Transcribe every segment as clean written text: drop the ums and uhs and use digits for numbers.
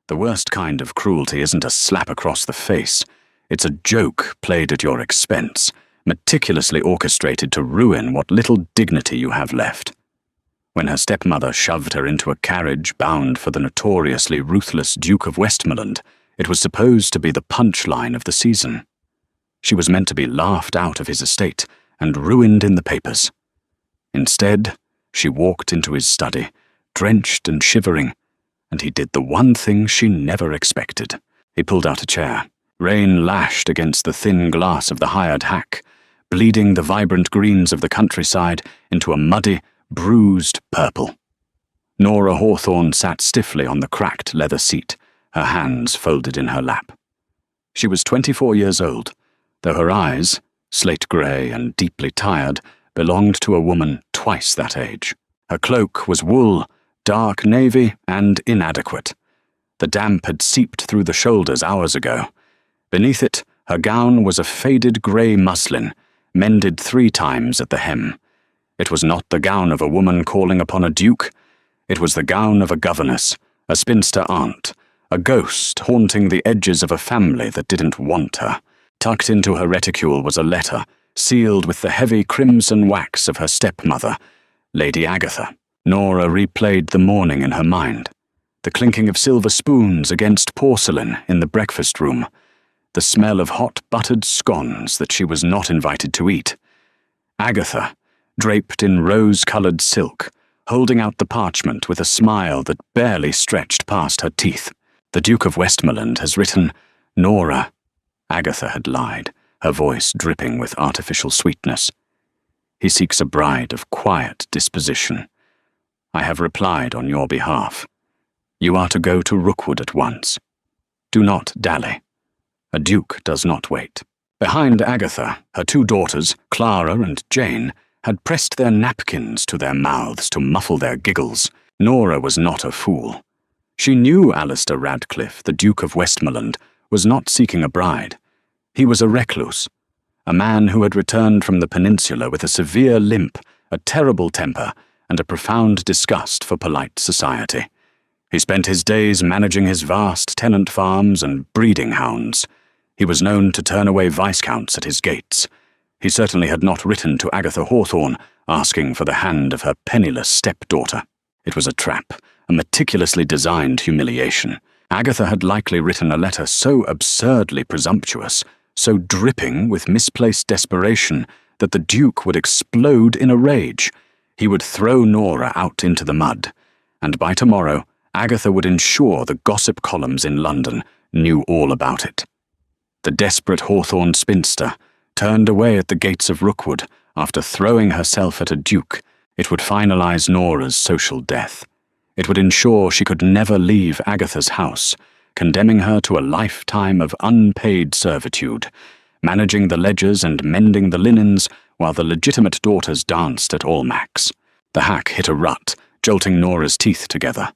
The worst kind of cruelty isn't a slap across the face. It's a joke played at your expense, meticulously orchestrated to ruin what little dignity you have left. When her stepmother shoved her into a carriage bound for the notoriously ruthless Duke of Westmoreland, it was supposed to be the punchline of the season. She was meant to be laughed out of his estate and ruined in the papers. Instead, she walked into his study, drenched and shivering, and he did the one thing she never expected. He pulled out a chair. Rain lashed against the thin glass of the hired hack, bleeding the vibrant greens of the countryside into a muddy, bruised purple. Nora Hawthorne sat stiffly on the cracked leather seat, her hands folded in her lap. She was 24 years old, though her eyes, slate-grey and deeply tired, belonged to a woman twice that age. Her cloak was wool, dark navy, and inadequate. The damp had seeped through the shoulders hours ago. Beneath it, her gown was a faded grey muslin, mended 3 times at the hem. It was not the gown of a woman calling upon a duke. It was the gown of a governess, a spinster aunt, a ghost haunting the edges of a family that didn't want her. Tucked into her reticule was a letter, sealed with the heavy crimson wax of her stepmother, Lady Agatha. Nora replayed the morning in her mind. The clinking of silver spoons against porcelain in the breakfast room. The smell of hot buttered scones that she was not invited to eat. Agatha, draped in rose-coloured silk, holding out the parchment with a smile that barely stretched past her teeth. The Duke of Westmoreland has written, Nora. Agatha had lied, her voice dripping with artificial sweetness. He seeks a bride of quiet disposition. I have replied on your behalf. You are to go to Rookwood at once. Do not dally. A duke does not wait. Behind Agatha, her 2 daughters, Clara and Jane, had pressed their napkins to their mouths to muffle their giggles. Nora was not a fool. She knew Alistair Radcliffe, the Duke of Westmoreland, was not seeking a bride. He was a recluse, a man who had returned from the peninsula with a severe limp, a terrible temper, and a profound disgust for polite society. He spent his days managing his vast tenant farms and breeding hounds. He was known to turn away viscounts at his gates. He certainly had not written to Agatha Hawthorne asking for the hand of her penniless stepdaughter. It was a trap, a meticulously designed humiliation. Agatha had likely written a letter so absurdly presumptuous, so dripping with misplaced desperation, that the Duke would explode in a rage. He would throw Nora out into the mud, and by tomorrow, Agatha would ensure the gossip columns in London knew all about it. The desperate Hawthorne spinster turned away at the gates of Rookwood after throwing herself at a duke. It would finalize Nora's social death. It would ensure she could never leave Agatha's house, condemning her to a lifetime of unpaid servitude, managing the ledgers and mending the linens while the legitimate daughters danced at Almack's. The hack hit a rut, jolting Nora's teeth together.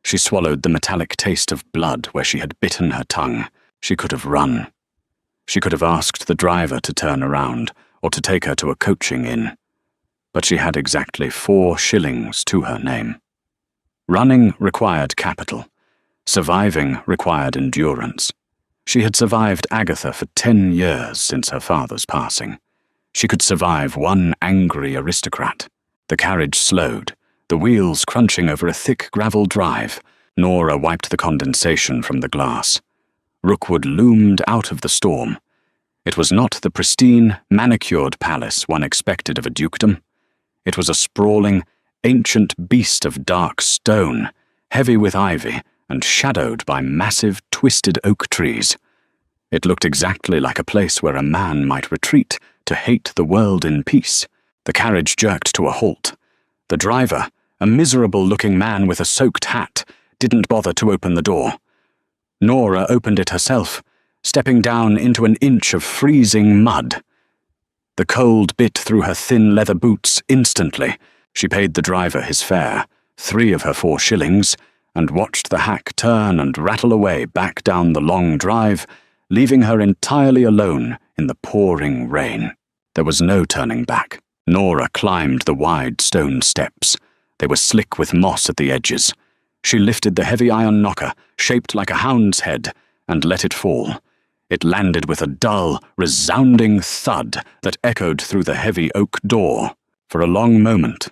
She swallowed the metallic taste of blood where she had bitten her tongue. She could have run. She could have asked the driver to turn around, or to take her to a coaching inn. But she had exactly 4 shillings to her name. Running required capital. Surviving required endurance. She had survived Agatha for 10 years since her father's passing. She could survive one angry aristocrat. The carriage slowed, the wheels crunching over a thick gravel drive. Nora wiped the condensation from the glass. Rookwood loomed out of the storm. It was not the pristine, manicured palace one expected of a dukedom. It was a sprawling, ancient beast of dark stone, heavy with ivy and shadowed by massive, twisted oak trees. It looked exactly like a place where a man might retreat to hate the world in peace. The carriage jerked to a halt. The driver, a miserable-looking man with a soaked hat, didn't bother to open the door. Nora opened it herself, stepping down into an inch of freezing mud. The cold bit through her thin leather boots instantly. She paid the driver his fare, 3 of her 4 shillings, and watched the hack turn and rattle away back down the long drive, leaving her entirely alone in the pouring rain. There was no turning back. Nora climbed the wide stone steps. They were slick with moss at the edges. She lifted the heavy iron knocker, shaped like a hound's head, and let it fall. It landed with a dull, resounding thud that echoed through the heavy oak door. For a long moment,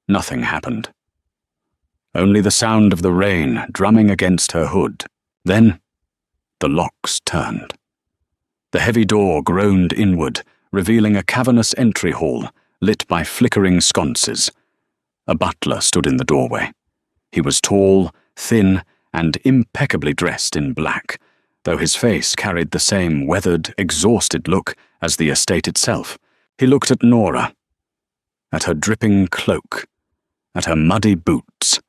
nothing happened. Only the sound of the rain drumming against her hood. Then, the locks turned. The heavy door groaned inward, revealing a cavernous entry hall, lit by flickering sconces. A butler stood in the doorway. He was tall, thin, and impeccably dressed in black, though his face carried the same weathered, exhausted look as the estate itself. He looked at Nora, at her dripping cloak, at her muddy boots.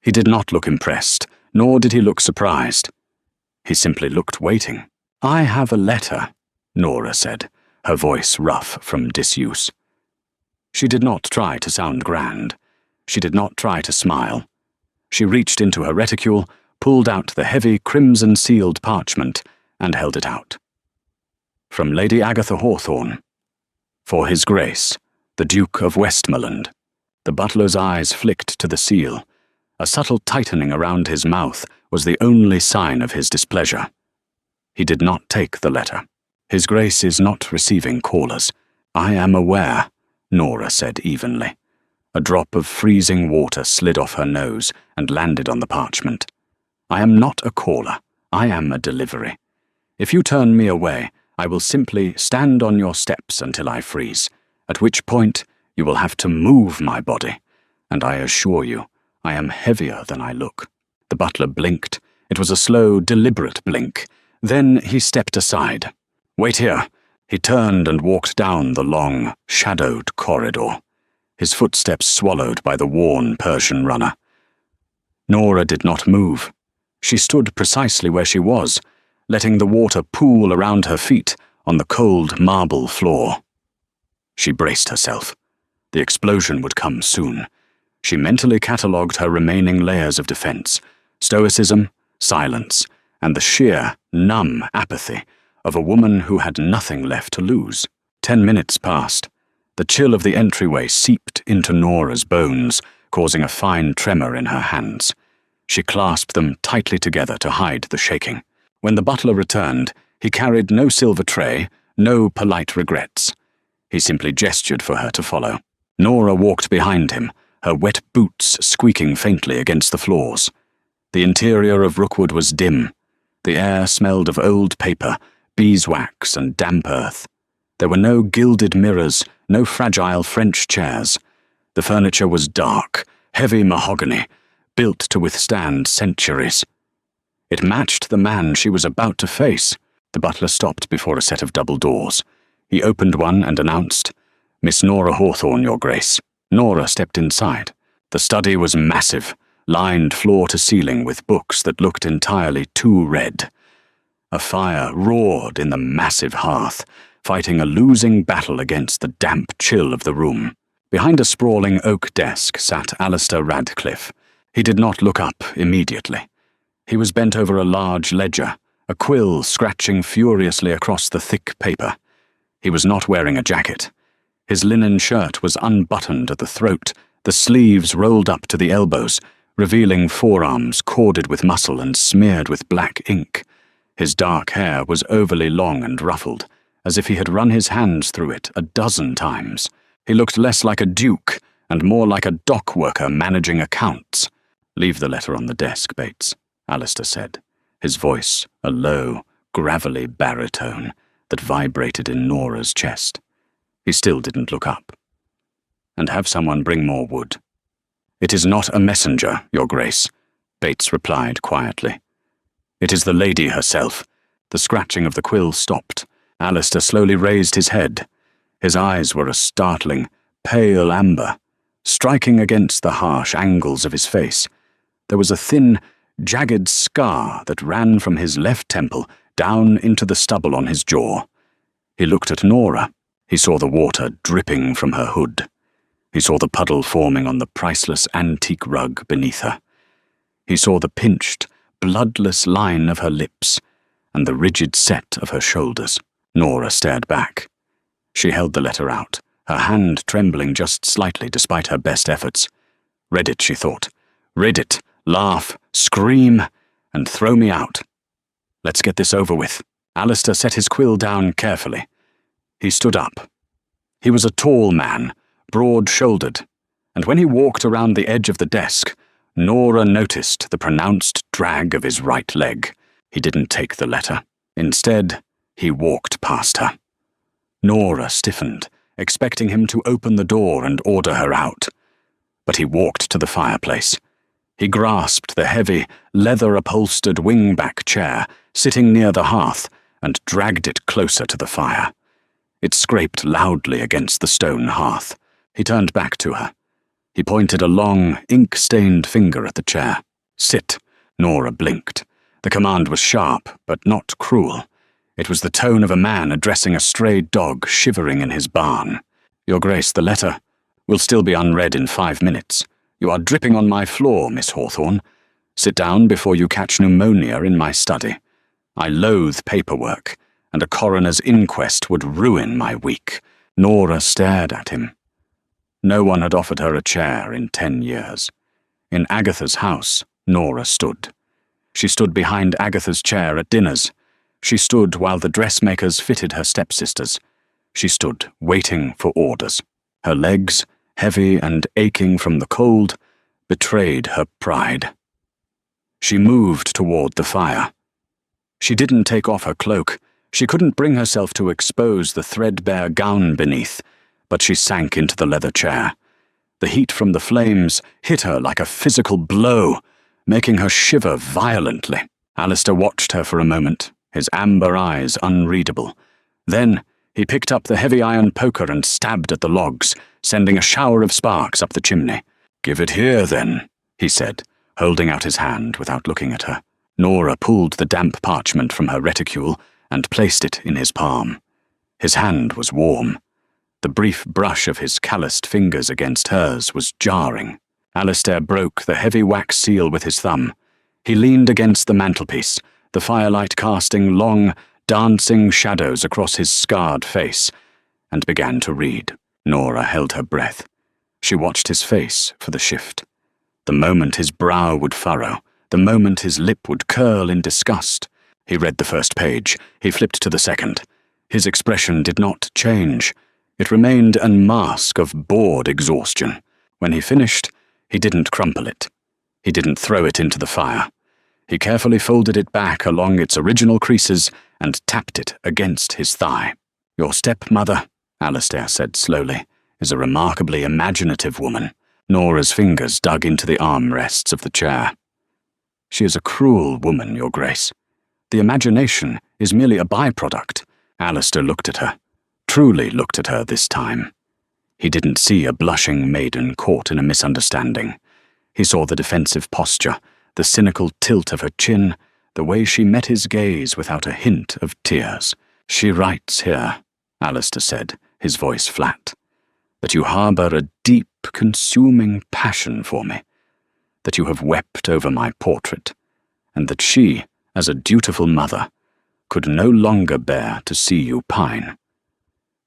He did not look impressed, nor did he look surprised. He simply looked waiting. "I have a letter," Nora said, her voice rough from disuse. She did not try to sound grand. She did not try to smile. She reached into her reticule, pulled out the heavy crimson-sealed parchment, and held it out. From Lady Agatha Hawthorne. For His Grace, the Duke of Westmoreland. The butler's eyes flicked to the seal. A subtle tightening around his mouth was the only sign of his displeasure. He did not take the letter. "His Grace is not receiving callers. I am aware," Nora said evenly. A drop of freezing water slid off her nose and landed on the parchment. "I am not a caller. I am a delivery. If you turn me away, I will simply stand on your steps until I freeze, at which point you will have to move my body, and I assure you, I am heavier than I look." The butler blinked. It was a slow, deliberate blink. Then he stepped aside. "Wait here." He turned and walked down the long, shadowed corridor, his footsteps swallowed by the worn Persian runner. Nora did not move. She stood precisely where she was, letting the water pool around her feet on the cold marble floor. She braced herself. The explosion would come soon. She mentally catalogued her remaining layers of defense: stoicism, silence, and the sheer, numb apathy of a woman who had nothing left to lose. 10 minutes passed. The chill of the entryway seeped into Nora's bones, causing a fine tremor in her hands. She clasped them tightly together to hide the shaking. When the butler returned, he carried no silver tray, no polite regrets. He simply gestured for her to follow. Nora walked behind him, her wet boots squeaking faintly against the floors. The interior of Rookwood was dim. The air smelled of old paper, beeswax, and damp earth. There were no gilded mirrors, no fragile French chairs. The furniture was dark, heavy mahogany, built to withstand centuries. It matched the man she was about to face. The butler stopped before a set of double doors. He opened one and announced, "Miss Nora Hawthorne, Your Grace." Nora stepped inside. The study was massive, lined floor to ceiling with books that looked entirely too red. A fire roared in the massive hearth, fighting a losing battle against the damp chill of the room. Behind a sprawling oak desk sat Alistair Radcliffe. He did not look up immediately. He was bent over a large ledger, a quill scratching furiously across the thick paper. He was not wearing a jacket. His linen shirt was unbuttoned at the throat, the sleeves rolled up to the elbows, revealing forearms corded with muscle and smeared with black ink. His dark hair was overly long and ruffled, as if he had run his hands through it a dozen times. He looked less like a duke and more like a dock worker managing accounts. "Leave the letter on the desk, Bates," Alistair said, his voice a low, gravelly baritone that vibrated in Nora's chest. He still didn't look up. "And have someone bring more wood." "It is not a messenger, Your Grace," Bates replied quietly. "It is the lady herself." The scratching of the quill stopped. Alistair slowly raised his head. His eyes were a startling, pale amber, striking against the harsh angles of his face. There was a thin, jagged scar that ran from his left temple down into the stubble on his jaw. He looked at Nora. He saw the water dripping from her hood. He saw the puddle forming on the priceless antique rug beneath her. He saw the pinched, bloodless line of her lips and the rigid set of her shoulders. Nora stared back. She held the letter out, her hand trembling just slightly despite her best efforts. "Read it," she thought. "Read it. laugh, scream, and throw me out. Let's get this over with. Alistair set his quill down carefully. He stood up. He was a tall man, broad-shouldered, and when he walked around the edge of the desk, Nora noticed the pronounced drag of his right leg. He didn't take the letter. Instead, he walked past her. Nora stiffened, expecting him to open the door and order her out. But he walked to the fireplace. He grasped the heavy, leather-upholstered wing-back chair sitting near the hearth and dragged it closer to the fire. It scraped loudly against the stone hearth. He turned back to her. He pointed a long, ink-stained finger at the chair. "Sit." Nora blinked. The command was sharp, but not cruel. It was the tone of a man addressing a stray dog shivering in his barn. "Your Grace, the letter will still be unread in 5 minutes. You are dripping on my floor, Miss Hawthorne. Sit down before you catch pneumonia in my study. I loathe paperwork, and a coroner's inquest would ruin my week." Nora stared at him. No one had offered her a chair in 10 years. In Agatha's house, Nora stood. She stood behind Agatha's chair at dinners. She stood while the dressmakers fitted her stepsisters. She stood, waiting for orders. Her legs, heavy and aching from the cold, betrayed her pride. She moved toward the fire. She didn't take off her cloak. She couldn't bring herself to expose the threadbare gown beneath, but she sank into the leather chair. The heat from the flames hit her like a physical blow, making her shiver violently. Alistair watched her for a moment, his amber eyes unreadable. Then he picked up the heavy iron poker and stabbed at the logs, sending a shower of sparks up the chimney. "Give it here, then," he said, holding out his hand without looking at her. Nora pulled the damp parchment from her reticule and placed it in his palm. His hand was warm. The brief brush of his calloused fingers against hers was jarring. Alistair broke the heavy wax seal with his thumb. He leaned against the mantelpiece, the firelight casting long, dancing shadows across his scarred face, and began to read. Nora held her breath. She watched his face for the shift. The moment his brow would furrow, the moment his lip would curl in disgust. He read the first page. He flipped to the second. His expression did not change. It remained a mask of bored exhaustion. When he finished, he didn't crumple it. He didn't throw it into the fire. He carefully folded it back along its original creases and tapped it against his thigh. "Your stepmother," Alistair said slowly, "is a remarkably imaginative woman." Nora's fingers dug into the armrests of the chair. "She is a cruel woman, Your Grace. The imagination is merely a byproduct." Alistair looked at her. Truly looked at her this time. He didn't see a blushing maiden caught in a misunderstanding. He saw the defensive posture, the cynical tilt of her chin, the way she met his gaze without a hint of tears. "She writes here," Alistair said, his voice flat, "that you harbour a deep, consuming passion for me, that you have wept over my portrait, and that she, as a dutiful mother, could no longer bear to see you pine.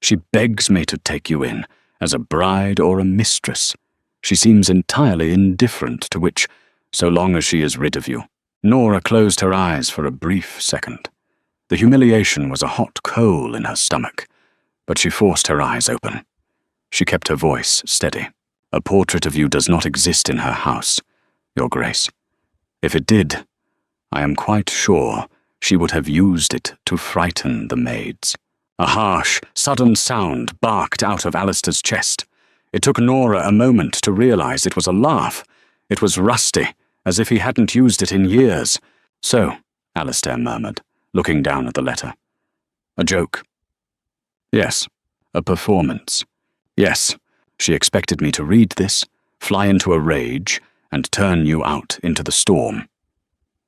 She begs me to take you in, as a bride or a mistress. She seems entirely indifferent to which, so long as she is rid of you." Nora closed her eyes for a brief second. The humiliation was a hot coal in her stomach, but she forced her eyes open. She kept her voice steady. "A portrait of you does not exist in her house, Your Grace. If it did, I am quite sure she would have used it to frighten the maids." A harsh, sudden sound barked out of Alistair's chest. It took Nora a moment to realize it was a laugh. It was rusty, as if he hadn't used it in years. "So," Alistair murmured, looking down at the letter. "A joke?" "Yes. A performance. Yes, she expected me to read this, fly into a rage, and turn you out into the storm.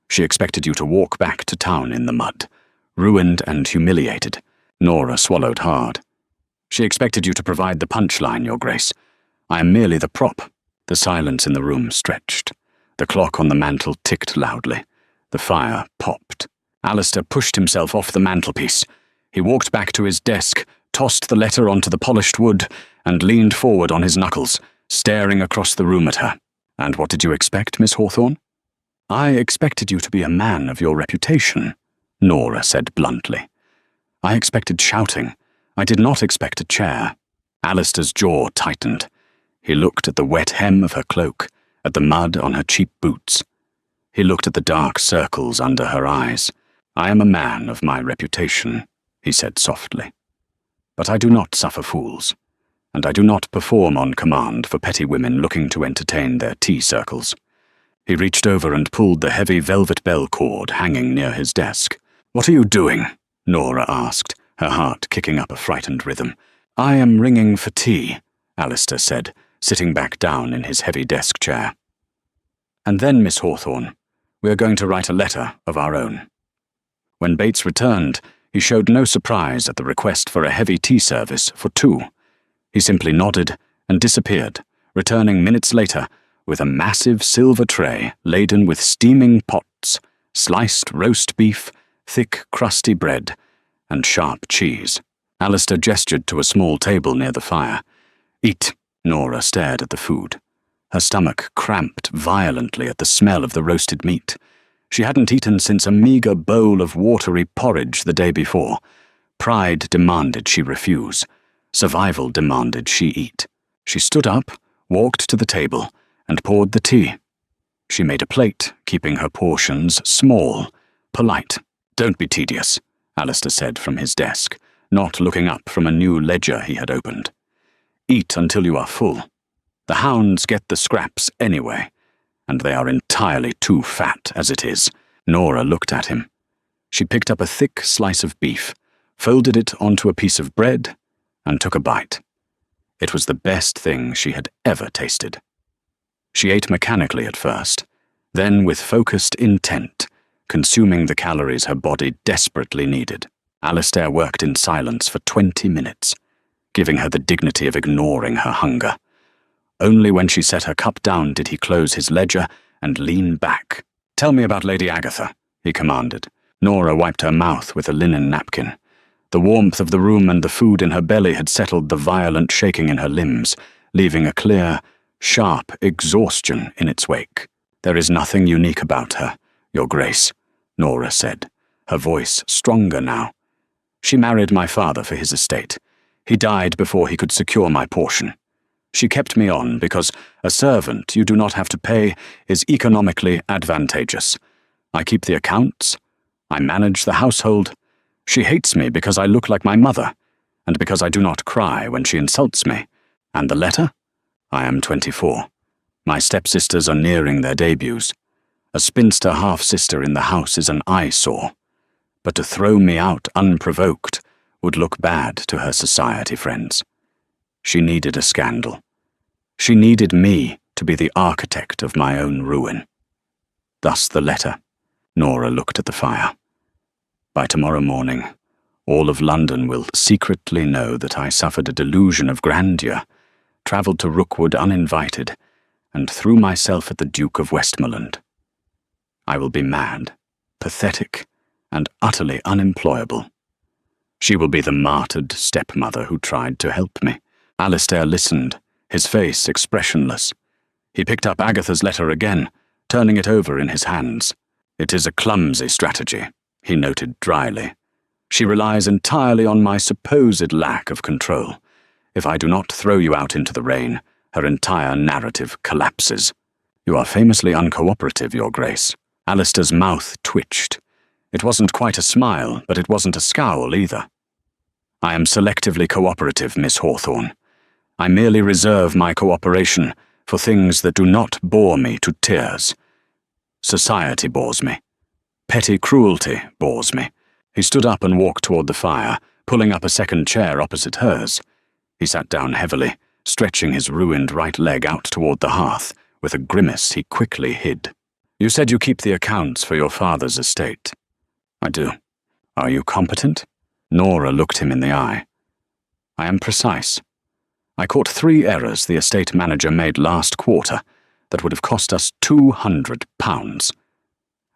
She expected you to walk back to town in the mud, ruined and humiliated." Nora swallowed hard. "She expected you to provide the punchline, Your Grace. I am merely the prop." The silence in the room stretched. The clock on the mantel ticked loudly. The fire popped. Alistair pushed himself off the mantelpiece. He walked back to his desk, tossed the letter onto the polished wood, and leaned forward on his knuckles, staring across the room at her. "And what did you expect, Miss Hawthorne? I expected you to be a man of your reputation, Nora said bluntly. I expected shouting. I did not expect a chair. Alistair's jaw tightened. He looked at the wet hem of her cloak, at the mud on her cheap boots. He looked at the dark circles under her eyes. I am a man of my reputation, he said softly. But I do not suffer fools, and I do not perform on command for petty women looking to entertain their tea circles. He reached over and pulled the heavy velvet bell cord hanging near his desk. What are you doing? Nora asked, her heart kicking up a frightened rhythm. I am ringing for tea, Alistair said, sitting back down in his heavy desk chair. And then, Miss Hawthorne, we are going to write a letter of our own. When Bates returned, he showed no surprise at the request for a heavy tea service for two. He simply nodded and disappeared, returning minutes later with a massive silver tray laden with steaming pots, sliced roast beef, thick crusty bread, and sharp cheese. Alistair gestured to a small table near the fire. Eat. Nora stared at the food. Her stomach cramped violently at the smell of the roasted meat. She hadn't eaten since a meagre bowl of watery porridge the day before. Pride demanded she refuse. Survival demanded she eat. She stood up, walked to the table, and poured the tea. She made a plate, keeping her portions small, polite. Don't be tedious, Alistair said from his desk, not looking up from a new ledger he had opened. Eat until you are full. The hounds get the scraps anyway, and they are entirely too fat as it is. Nora looked at him. She picked up a thick slice of beef, folded it onto a piece of bread, and took a bite. It was the best thing she had ever tasted. She ate mechanically at first, then with focused intent, consuming the calories her body desperately needed. Alistair worked in silence for 20 minutes, giving her the dignity of ignoring her hunger. Only when she set her cup down did he close his ledger and lean back. Tell me about Lady Agatha, he commanded. Nora wiped her mouth with a linen napkin. The warmth of the room and the food in her belly had settled the violent shaking in her limbs, leaving a clear, sharp exhaustion in its wake. There is nothing unique about her, Your Grace, Nora said, her voice stronger now. She married my father for his estate. He died before he could secure my portion. She kept me on because a servant you do not have to pay is economically advantageous. I keep the accounts. I manage the household. She hates me because I look like my mother, and because I do not cry when she insults me. And the letter? I am 24. My stepsisters are nearing their debuts. A spinster half-sister in the house is an eyesore. But to throw me out unprovoked would look bad to her society friends. She needed a scandal. She needed me to be the architect of my own ruin. Thus the letter. Nora looked at the fire. By tomorrow morning, all of London will secretly know that I suffered a delusion of grandeur, travelled to Rookwood uninvited, and threw myself at the Duke of Westmoreland. I will be mad, pathetic, and utterly unemployable. She will be the martyred stepmother who tried to help me. Alistair listened, his face expressionless. He picked up Agatha's letter again, turning it over in his hands. It is a clumsy strategy, he noted dryly. She relies entirely on my supposed lack of control. If I do not throw you out into the rain, her entire narrative collapses. You are famously uncooperative, Your Grace. Alistair's mouth twitched. It wasn't quite a smile, but it wasn't a scowl either. I am selectively cooperative, Miss Hawthorne. I merely reserve my cooperation for things that do not bore me to tears. Society bores me. Petty cruelty bores me. He stood up and walked toward the fire, pulling up a second chair opposite hers. He sat down heavily, stretching his ruined right leg out toward the hearth, with a grimace he quickly hid. You said you keep the accounts for your father's estate. I do. Are you competent? Nora looked him in the eye. I am precise. I caught 3 errors the estate manager made last quarter that would have cost us £200.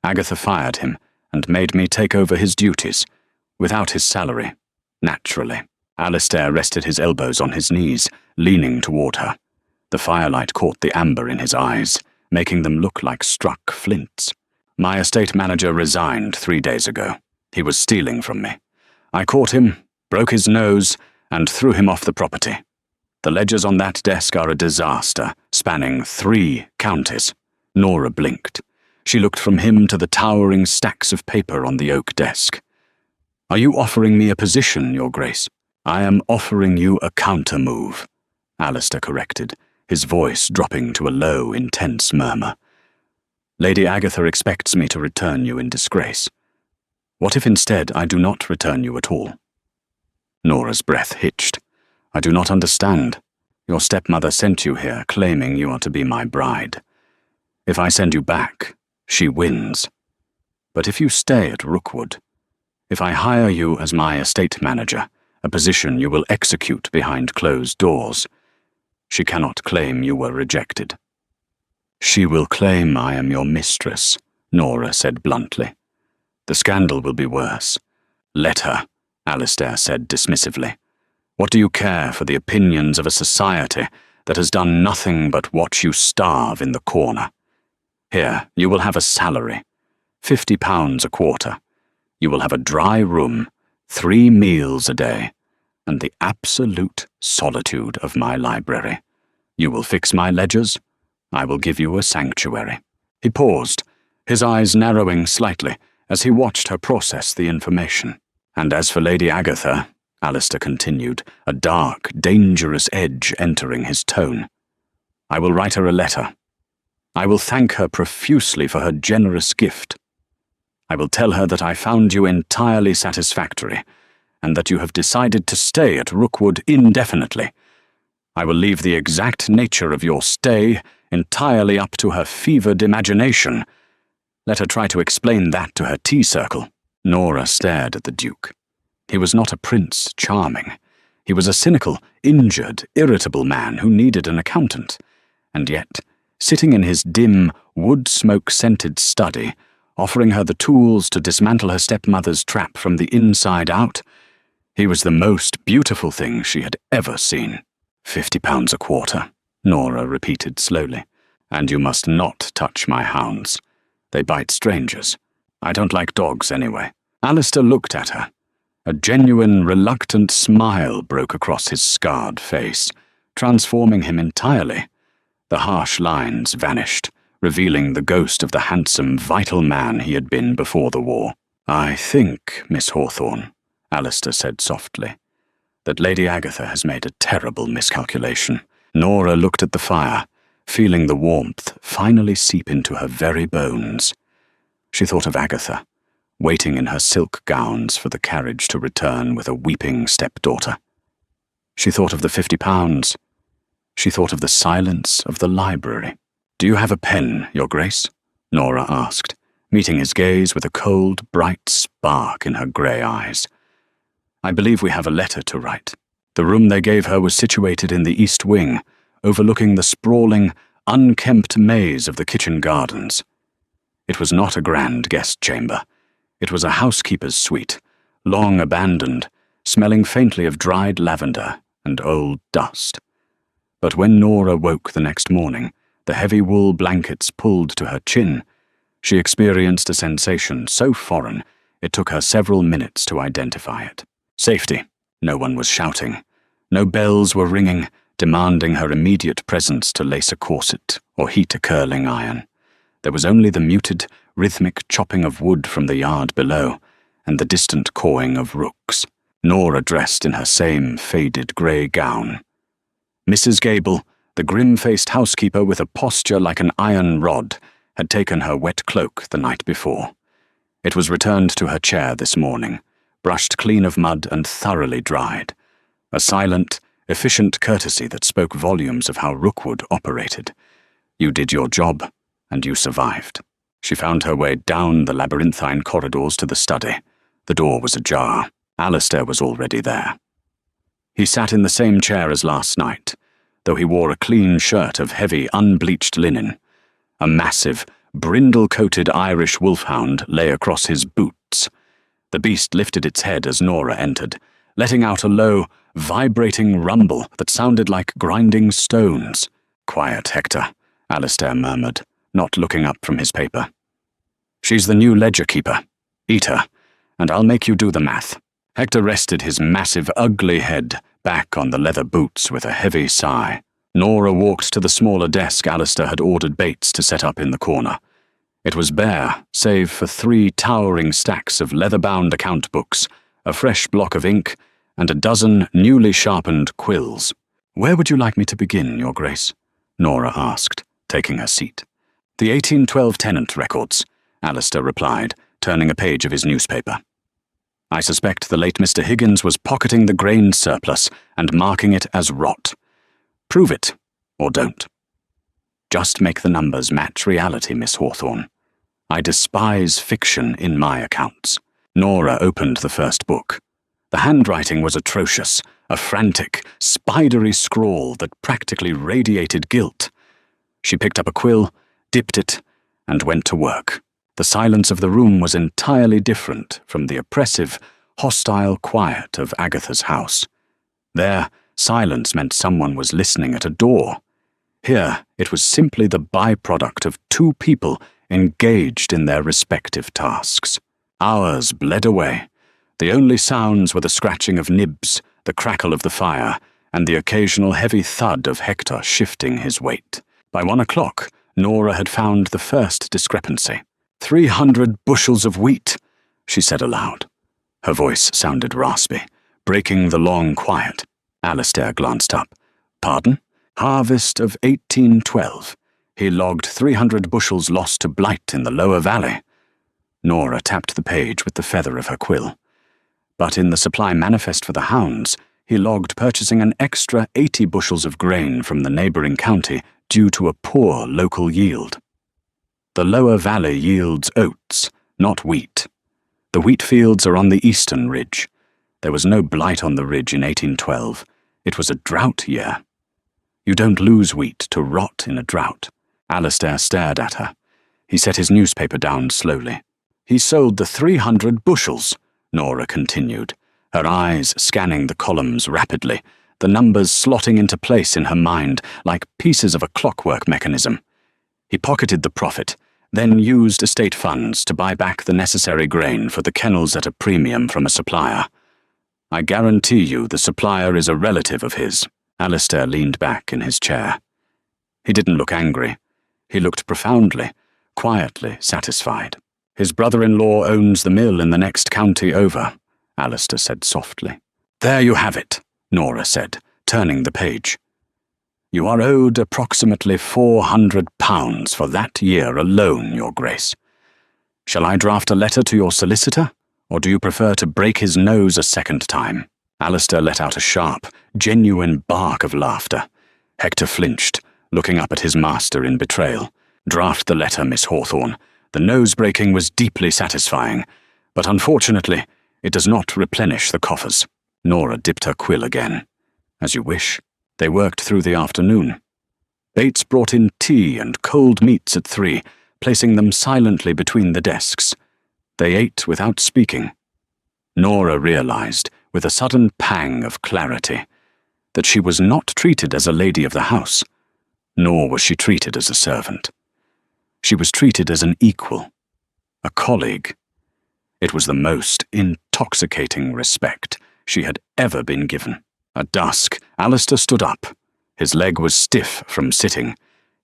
Agatha fired him and made me take over his duties, without his salary, naturally. Alistair rested his elbows on his knees, leaning toward her. The firelight caught the amber in his eyes, making them look like struck flints. My estate manager resigned 3 days ago. He was stealing from me. I caught him, broke his nose, and threw him off the property. The ledgers on that desk are a disaster, spanning 3 counties. Nora blinked. She looked from him to the towering stacks of paper on the oak desk. Are you offering me a position, Your Grace? I am offering you a counter-move, Alistair corrected, his voice dropping to a low, intense murmur. Lady Agatha expects me to return you in disgrace. What if instead I do not return you at all? Nora's breath hitched. I do not understand. Your stepmother sent you here, claiming you are to be my bride. If I send you back, she wins. But if you stay at Rookwood, if I hire you as my estate manager, a position you will execute behind closed doors, she cannot claim you were rejected. She will claim I am your mistress, Nora said bluntly. The scandal will be worse. Let her, Alistair said dismissively. What do you care for the opinions of a society that has done nothing but watch you starve in the corner? Here, you will have a salary, £50 a quarter. You will have a dry room, 3 meals a day, and the absolute solitude of my library. You will fix my ledgers. I will give you a sanctuary. He paused, his eyes narrowing slightly as he watched her process the information. And as for Lady Agatha, Alistair continued, a dark, dangerous edge entering his tone, I will write her a letter. I will thank her profusely for her generous gift. I will tell her that I found you entirely satisfactory, and that you have decided to stay at Rookwood indefinitely. I will leave the exact nature of your stay entirely up to her fevered imagination. Let her try to explain that to her tea circle. Nora stared at the Duke. He was not a prince charming. He was a cynical, injured, irritable man who needed an accountant. And yet, sitting in his dim, wood-smoke-scented study, offering her the tools to dismantle her stepmother's trap from the inside out, he was the most beautiful thing she had ever seen. £50 a quarter, Nora repeated slowly. And you must not touch my hounds. They bite strangers. I don't like dogs anyway. Alistair looked at her. A genuine, reluctant smile broke across his scarred face, transforming him entirely. The harsh lines vanished, revealing the ghost of the handsome, vital man he had been before the war. I think, Miss Hawthorne, Alistair said softly, that Lady Agatha has made a terrible miscalculation. Nora looked at the fire, feeling the warmth finally seep into her very bones. She thought of Agatha, waiting in her silk gowns for the carriage to return with a weeping stepdaughter. She thought of the £50. She thought of the silence of the library. Do you have a pen, Your Grace? Nora asked, meeting his gaze with a cold, bright spark in her grey eyes. I believe we have a letter to write. The room they gave her was situated in the east wing, overlooking the sprawling, unkempt maze of the kitchen gardens. It was not a grand guest chamber. It was a housekeeper's suite, long abandoned, smelling faintly of dried lavender and old dust. But when Nora woke the next morning, the heavy wool blankets pulled to her chin, she experienced a sensation so foreign it took her several minutes to identify it. Safety. No one was shouting. No bells were ringing, demanding her immediate presence to lace a corset or heat a curling iron. There was only the muted, rhythmic chopping of wood from the yard below, and the distant cawing of rooks. Nora dressed in her same faded grey gown. Mrs. Gable, the grim-faced housekeeper with a posture like an iron rod, had taken her wet cloak the night before. It was returned to her chair this morning, brushed clean of mud and thoroughly dried. A silent, efficient courtesy that spoke volumes of how Rookwood operated. You did your job, and you survived. She found her way down the labyrinthine corridors to the study. The door was ajar. Alistair was already there. He sat in the same chair as last night, though he wore a clean shirt of heavy, unbleached linen. A massive, brindle-coated Irish wolfhound lay across his boots. The beast lifted its head as Nora entered, letting out a low, vibrating rumble that sounded like grinding stones. Quiet, Hector, Alistair murmured, not looking up from his paper. She's the new ledger keeper. Eat her, and I'll make you do the math. Hector rested his massive, ugly head back on the leather boots with a heavy sigh. Nora walked to the smaller desk Alistair had ordered Bates to set up in the corner. It was bare, save for 3 towering stacks of leather-bound account books, a fresh block of ink, and a dozen newly sharpened quills. "Where would you like me to begin, Your Grace?" Nora asked, taking her seat. "The 1812 tenant records," Alistair replied, turning a page of his newspaper. "I suspect the late Mr. Higgins was pocketing the grain surplus and marking it as rot. Prove it, or don't. Just make the numbers match reality, Miss Hawthorne. I despise fiction in my accounts." Nora opened the first book. The handwriting was atrocious, a frantic, spidery scrawl that practically radiated guilt. She picked up a quill, dipped it, and went to work. The silence of the room was entirely different from the oppressive, hostile quiet of Agatha's house. There, silence meant someone was listening at a door. Here, it was simply the byproduct of 2 people engaged in their respective tasks. Hours bled away. The only sounds were the scratching of nibs, the crackle of the fire, and the occasional heavy thud of Hector shifting his weight. By 1 o'clock, Nora had found the first discrepancy. 300 bushels of wheat, she said aloud. Her voice sounded raspy, breaking the long quiet. Alistair glanced up. "Pardon?" "Harvest of 1812. He logged 300 bushels lost to blight in the lower valley." Nora tapped the page with the feather of her quill. "But in the supply manifest for the hounds, he logged purchasing an extra 80 bushels of grain from the neighboring county due to a poor local yield. The lower valley yields oats, not wheat. The wheat fields are on the eastern ridge. There was no blight on the ridge in 1812. It was a drought year. You don't lose wheat to rot in a drought." Alistair stared at her. He set his newspaper down slowly. "He sold the 300 bushels, Nora continued, her eyes scanning the columns rapidly, the numbers slotting into place in her mind like pieces of a clockwork mechanism. He pocketed the profit, then used estate funds to buy back the necessary grain for the kennels at a premium from a supplier. I guarantee you the supplier is a relative of his." Alistair leaned back in his chair. He didn't look angry. He looked profoundly, quietly satisfied. "His brother-in-law owns the mill in the next county over," Alistair said softly. "There you have it," Nora said, turning the page. "You are owed approximately £400 for that year alone, Your Grace. Shall I draft a letter to your solicitor, or do you prefer to break his nose a second time?" Alistair let out a sharp, genuine bark of laughter. Hector flinched, looking up at his master in betrayal. "Draft the letter, Miss Hawthorne. The nose-breaking was deeply satisfying, but unfortunately, it does not replenish the coffers." Nora dipped her quill again. "As you wish." They worked through the afternoon. Bates brought in tea and cold meats at 3, placing them silently between the desks. They ate without speaking. Nora realized, with a sudden pang of clarity, that she was not treated as a lady of the house, nor was she treated as a servant. She was treated as an equal, a colleague. It was the most intoxicating respect she had ever been given. At dusk, Alistair stood up. His leg was stiff from sitting.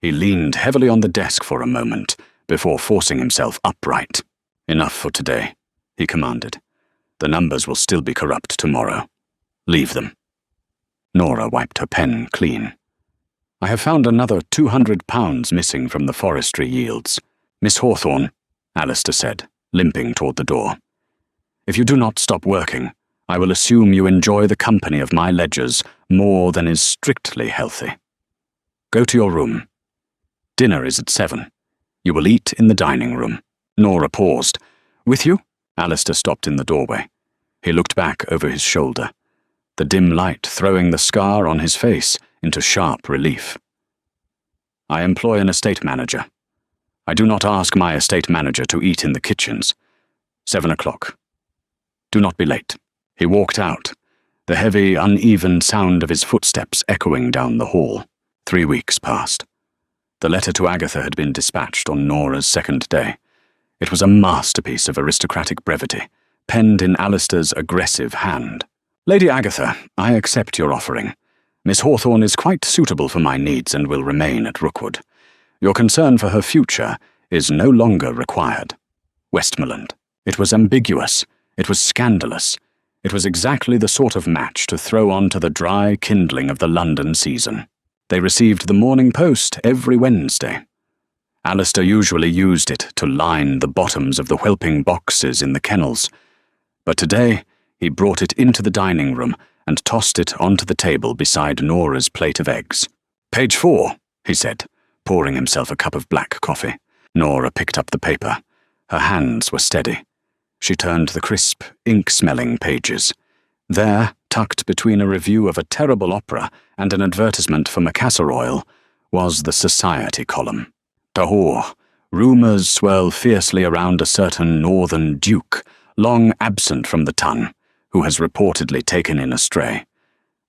He leaned heavily on the desk for a moment before forcing himself upright. "Enough for today," he commanded. "The numbers will still be corrupt tomorrow. Leave them." Nora wiped her pen clean. "I have found another £200 missing from the forestry yields. Miss Hawthorne," Alistair said, limping toward the door. "If you do not stop working, I will assume you enjoy the company of my ledgers more than is strictly healthy. Go to your room. Dinner is at 7. You will eat in the dining room." Nora paused. "With you?" Alistair stopped in the doorway. He looked back over his shoulder, the dim light throwing the scar on his face into sharp relief. "I employ an estate manager. I do not ask my estate manager to eat in the kitchens. 7 o'clock. Do not be late." He walked out, the heavy, uneven sound of his footsteps echoing down the hall. 3 weeks passed. The letter to Agatha had been dispatched on Nora's second day. It was a masterpiece of aristocratic brevity, penned in Alistair's aggressive hand. "Lady Agatha, I accept your offering. Miss Hawthorne is quite suitable for my needs and will remain at Rookwood. Your concern for her future is no longer required." Westmoreland. It was ambiguous. It was scandalous. It was exactly the sort of match to throw onto the dry kindling of the London season. They received the Morning Post every Wednesday. Alistair usually used it to line the bottoms of the whelping boxes in the kennels, but today he brought it into the dining room and tossed it onto the table beside Nora's plate of eggs. "Page 4, he said, pouring himself a cup of black coffee. Nora picked up the paper. Her hands were steady. She turned the crisp, ink-smelling pages. There, tucked between a review of a terrible opera and an advertisement for macassar oil, was the society column. Tahor, rumours swirl fiercely around a certain northern duke, long absent from the Tun, who has reportedly taken in a stray.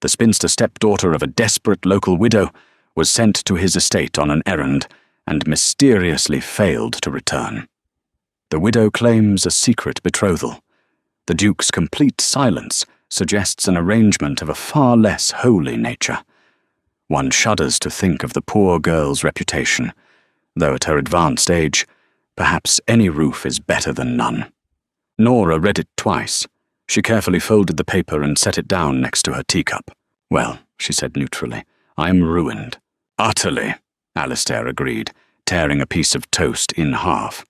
The spinster stepdaughter of a desperate local widow was sent to his estate on an errand and mysteriously failed to return. The widow claims a secret betrothal. The duke's complete silence suggests an arrangement of a far less holy nature. One shudders to think of the poor girl's reputation, though at her advanced age, perhaps any roof is better than none. Nora read it twice. She carefully folded the paper and set it down next to her teacup. "Well," she said neutrally, "I'm ruined." "Utterly," Alistair agreed, tearing a piece of toast in half.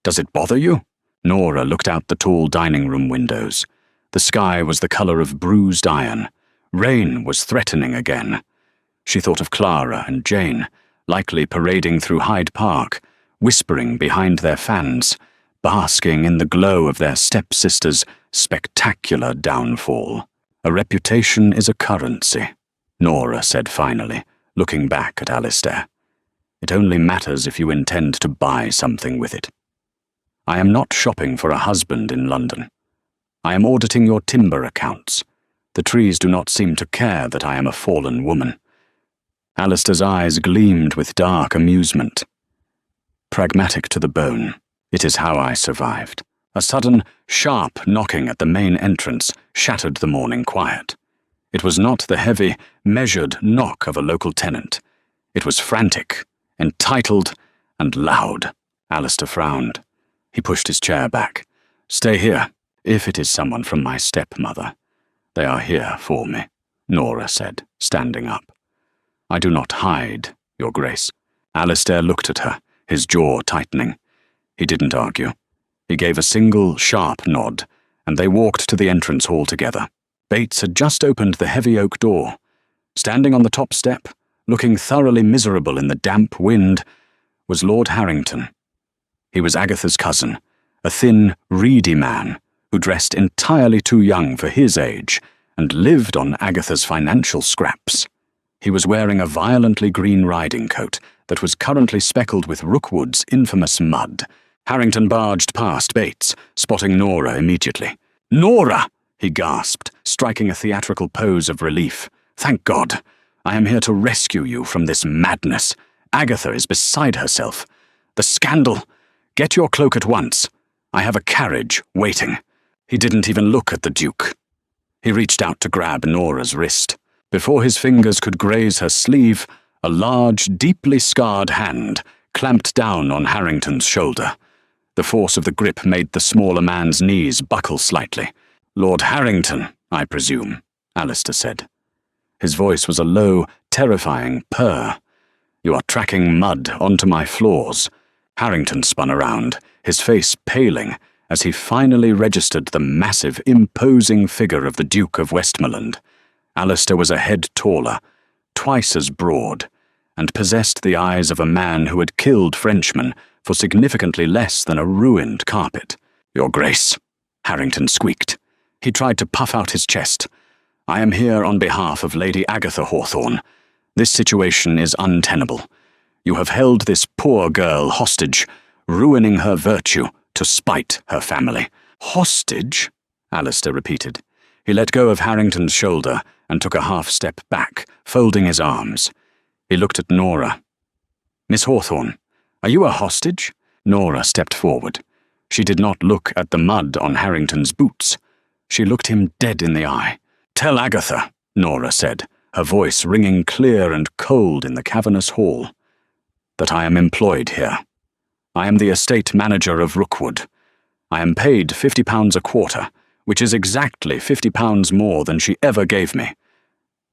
"Does it bother you?" Nora looked out the tall dining room windows. The sky was the colour of bruised iron. Rain was threatening again. She thought of Clara and Jane, likely parading through Hyde Park, whispering behind their fans, basking in the glow of their stepsister's spectacular downfall. "A reputation is a currency," Nora said finally, looking back at Alistair. "It only matters if you intend to buy something with it. I am not shopping for a husband in London. I am auditing your timber accounts. The trees do not seem to care that I am a fallen woman." Alistair's eyes gleamed with dark amusement. "Pragmatic to the bone. It is how I survived." A sudden, sharp knocking at the main entrance shattered the morning quiet. It was not the heavy, measured knock of a local tenant. It was frantic, entitled, and loud. Alistair frowned. He pushed his chair back. "Stay here, if it is someone from my stepmother. They are here for me," Nora said, standing up. "I do not hide, Your Grace." Alistair looked at her, his jaw tightening. He didn't argue. He gave a single, sharp nod, and they walked to the entrance hall together. Bates had just opened the heavy oak door. Standing on the top step, looking thoroughly miserable in the damp wind, was Lord Harrington. He was Agatha's cousin, a thin, reedy man who dressed entirely too young for his age and lived on Agatha's financial scraps. He was wearing a violently green riding coat that was currently speckled with Rookwood's infamous mud. Harrington barged past Bates, spotting Nora immediately. "Nora!" he gasped, striking a theatrical pose of relief. "Thank God! I am here to rescue you from this madness. Agatha is beside herself. The scandal! Get your cloak at once. I have a carriage waiting." He didn't even look at the Duke. He reached out to grab Nora's wrist. Before his fingers could graze her sleeve, a large, deeply scarred hand clamped down on Harrington's shoulder. The force of the grip made the smaller man's knees buckle slightly. "Lord Harrington, I presume," Alistair said. His voice was a low, terrifying purr. "You are tracking mud onto my floors." Harrington spun around, his face paling, as he finally registered the massive, imposing figure of the Duke of Westmoreland. Alistair was a head taller, twice as broad, and possessed the eyes of a man who had killed Frenchmen for significantly less than a ruined carpet. "Your Grace," Harrington squeaked. He tried to puff out his chest. "I am here on behalf of Lady Agatha Hawthorne. This situation is untenable. You have held this poor girl hostage, ruining her virtue to spite her family." "Hostage?" Alistair repeated. He let go of Harrington's shoulder and took a half step back, folding his arms. He looked at Nora. "Miss Hawthorne, are you a hostage?" Nora stepped forward. She did not look at the mud on Harrington's boots. She looked him dead in the eye. "Tell Agatha," Nora said, her voice ringing clear and cold in the cavernous hall, "that I am employed here. I am the estate manager of Rookwood. I am paid £50 a quarter, which is exactly £50 more than she ever gave me.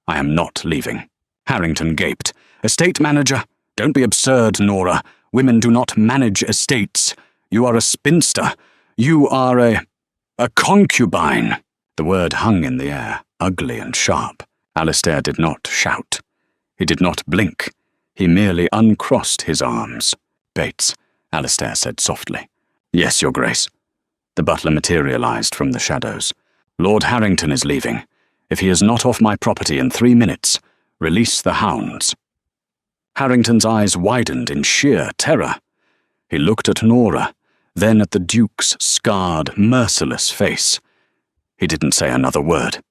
I am not leaving." Harrington gaped. "Estate manager? Don't be absurd, Nora. Women do not manage estates. You are a spinster. You are a concubine." The word hung in the air, ugly and sharp. Alistair did not shout. He did not blink. He merely uncrossed his arms. "Bates," Alistair said softly. "Yes, Your Grace." The butler materialized from the shadows. "Lord Harrington is leaving. If he is not off my property in 3 minutes, release the hounds." Harrington's eyes widened in sheer terror. He looked at Nora, then at the Duke's scarred, merciless face. He didn't say another word.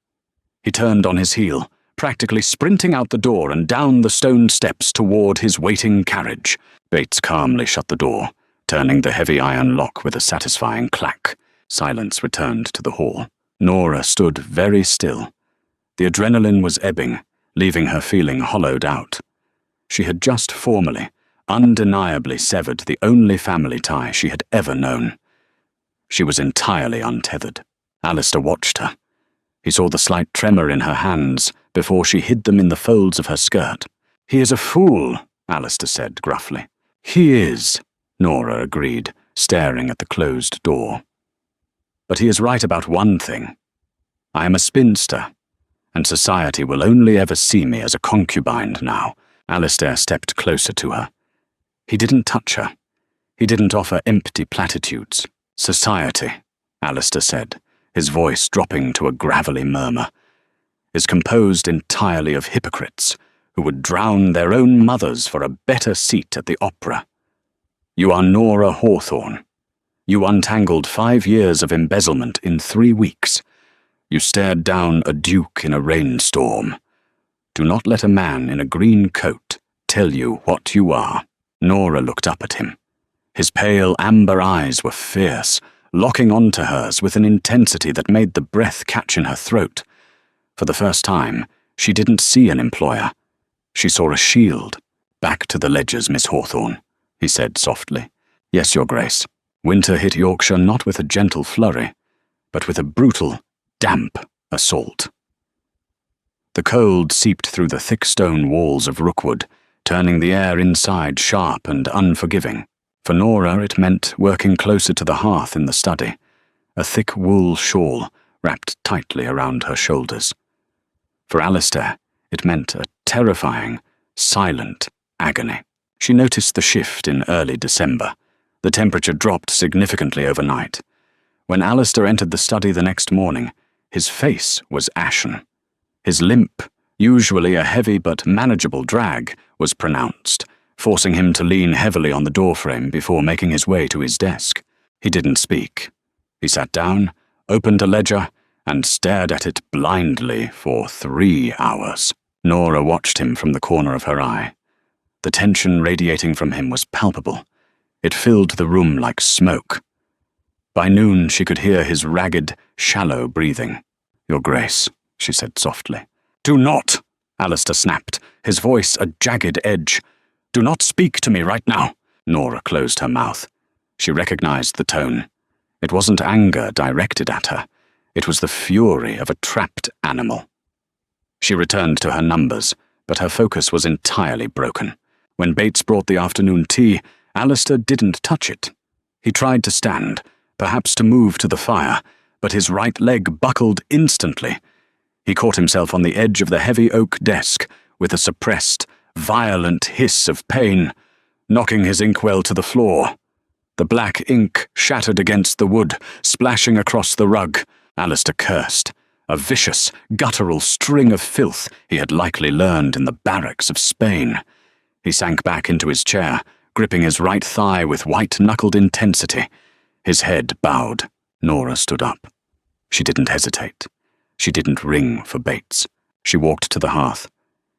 He turned on his heel, practically sprinting out the door and down the stone steps toward his waiting carriage. Bates calmly shut the door, turning the heavy iron lock with a satisfying clack. Silence returned to the hall. Nora stood very still. The adrenaline was ebbing, leaving her feeling hollowed out. She had just formally, undeniably severed the only family tie she had ever known. She was entirely untethered. Alistair watched her. He saw the slight tremor in her hands before she hid them in the folds of her skirt. "He is a fool," Alistair said gruffly. "He is," Nora agreed, staring at the closed door. "But he is right about one thing. I am a spinster, and society will only ever see me as a concubine now." Alistair stepped closer to her. He didn't touch her. He didn't offer empty platitudes. "Society," Alistair said, his voice dropping to a gravelly murmur, "is composed entirely of hypocrites who would drown their own mothers for a better seat at the opera. You are Nora Hawthorne. You untangled 5 years of embezzlement in 3 weeks. You stared down a duke in a rainstorm. Do not let a man in a green coat tell you what you are." Nora looked up at him. His pale amber eyes were fierce, locking onto hers with an intensity that made the breath catch in her throat. For the first time, she didn't see an employer. She saw a shield. "Back to the ledgers, Miss Hawthorne," he said softly. "Yes, Your Grace." Winter hit Yorkshire not with a gentle flurry, but with a brutal, damp assault. The cold seeped through the thick stone walls of Rookwood, turning the air inside sharp and unforgiving. For Nora, it meant working closer to the hearth in the study, a thick wool shawl wrapped tightly around her shoulders. For Alistair, it meant a terrifying, silent agony. She noticed the shift in early December. The temperature dropped significantly overnight. When Alistair entered the study the next morning, his face was ashen. His limp, usually a heavy but manageable drag, was pronounced, forcing him to lean heavily on the doorframe before making his way to his desk. He didn't speak. He sat down, opened a ledger, and stared at it blindly for 3 hours. Nora watched him from the corner of her eye. The tension radiating from him was palpable. It filled the room like smoke. By noon, she could hear his ragged, shallow breathing. "Your Grace," she said softly. "Do not!" Alistair snapped, his voice a jagged edge. "Do not speak to me right now." Nora closed her mouth. She recognized the tone. It wasn't anger directed at her. It was the fury of a trapped animal. She returned to her numbers, but her focus was entirely broken. When Bates brought the afternoon tea, Alistair didn't touch it. He tried to stand, perhaps to move to the fire, but his right leg buckled instantly. He caught himself on the edge of the heavy oak desk with a suppressed, violent hiss of pain, knocking his inkwell to the floor. The black ink shattered against the wood, splashing across the rug. Alistair cursed, a vicious, guttural string of filth he had likely learned in the barracks of Spain. He sank back into his chair, gripping his right thigh with white-knuckled intensity. His head bowed. Nora stood up. She didn't hesitate. She didn't ring for Bates. She walked to the hearth.